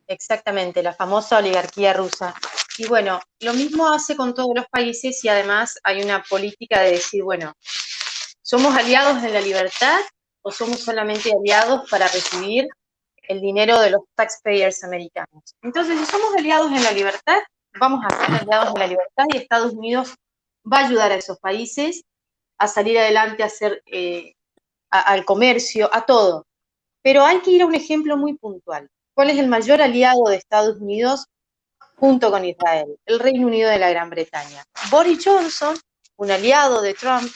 Exactamente, la famosa oligarquía rusa. Y bueno, lo mismo hace con todos los países y además hay una política de decir, bueno, ¿somos aliados de la libertad o somos solamente aliados para recibir el dinero de los taxpayers americanos? Entonces, si somos aliados en la libertad, vamos a ser aliados de la libertad y Estados Unidos va a ayudar a esos países a salir adelante, a hacer, al comercio, a todo. Pero hay que ir a un ejemplo muy puntual. ¿Cuál es el mayor aliado de Estados Unidos junto con Israel? El Reino Unido de la Gran Bretaña. Boris Johnson, un aliado de Trump,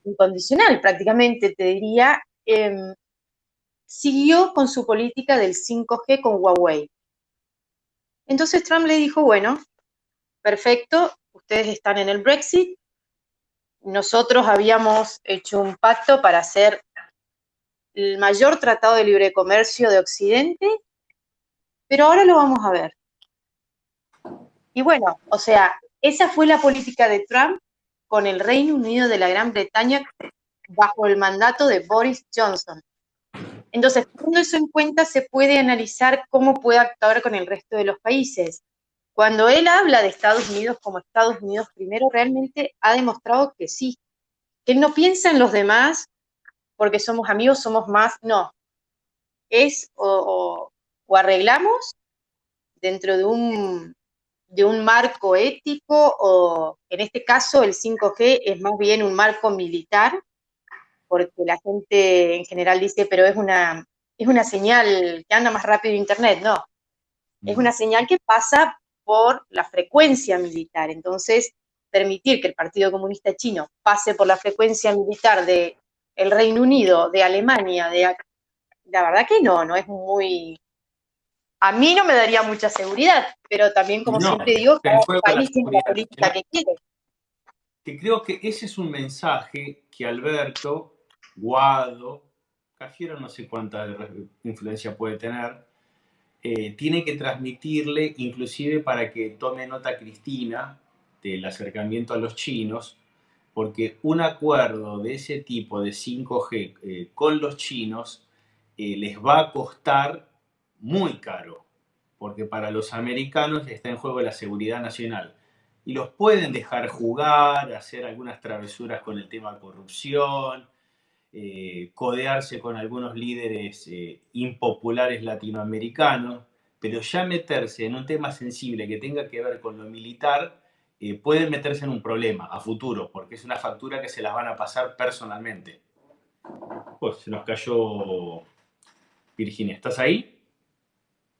incondicional prácticamente, te diría, siguió con su política del 5G con Huawei. Entonces Trump le dijo, bueno, perfecto, ustedes están en el Brexit, nosotros habíamos hecho un pacto para hacer el mayor tratado de libre comercio de Occidente, pero ahora lo vamos a ver. Y bueno, o sea, esa fue la política de Trump con el Reino Unido de la Gran Bretaña bajo el mandato de Boris Johnson. Entonces, teniendo eso en cuenta, se puede analizar cómo puede actuar con el resto de los países. Cuando él habla de Estados Unidos como Estados Unidos primero, realmente ha demostrado que sí, que él no piensa en los demás porque somos amigos, somos más, no. Es o arreglamos dentro de un marco ético o, en este caso, el 5G es más bien un marco militar, porque la gente en general dice, pero es una señal que anda más rápido Internet. No, es una señal que pasa por la frecuencia militar. Entonces, permitir que el Partido Comunista Chino pase por la frecuencia militar de el Reino Unido, de Alemania, la verdad que no es muy... A mí no me daría mucha seguridad, pero también, como
No,
siempre digo,
en
cada
juego la
país tiene la
seguridad
política
nacional.
que quiere.
Que creo que ese es un mensaje que Alberto, Guado, Cafiero no sé cuánta influencia puede tener, tiene que transmitirle, inclusive para que tome nota Cristina del acercamiento a los chinos, porque un acuerdo de ese tipo de 5G con los chinos les va a costar muy caro, porque para los americanos está en juego la seguridad nacional. Y los pueden dejar jugar, hacer algunas travesuras con el tema de corrupción, codearse con algunos líderes impopulares latinoamericanos, pero ya meterse en un tema sensible que tenga que ver con lo militar, pueden meterse en un problema a futuro, porque es una factura que se las van a pasar personalmente. Pues se nos cayó Virginia, ¿estás ahí?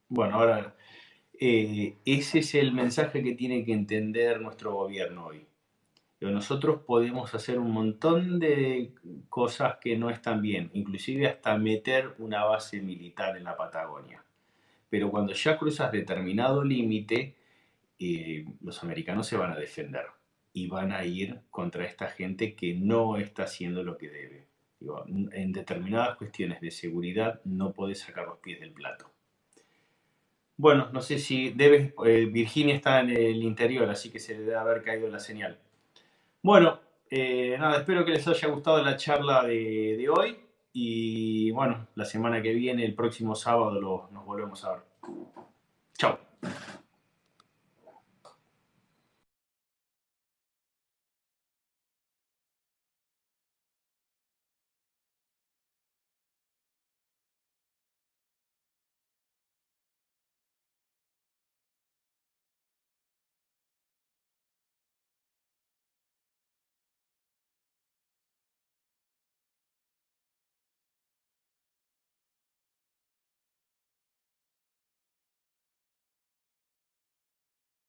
Bueno, ahora ese es el mensaje que tiene que entender nuestro gobierno hoy. Pero nosotros podemos hacer un montón de cosas que no están bien, inclusive hasta meter una base militar en la Patagonia. Pero cuando ya cruzas determinado límite, los americanos se van a defender y van a ir contra esta gente que no está haciendo lo que debe. Digo, en determinadas cuestiones de seguridad no podés sacar los pies del plato. Bueno, no sé si debes, Virginia está en el interior, así que se le debe haber caído la señal. Bueno, nada, espero que les haya gustado la charla de hoy y bueno, la semana que viene, el próximo sábado, nos volvemos a ver. Chao.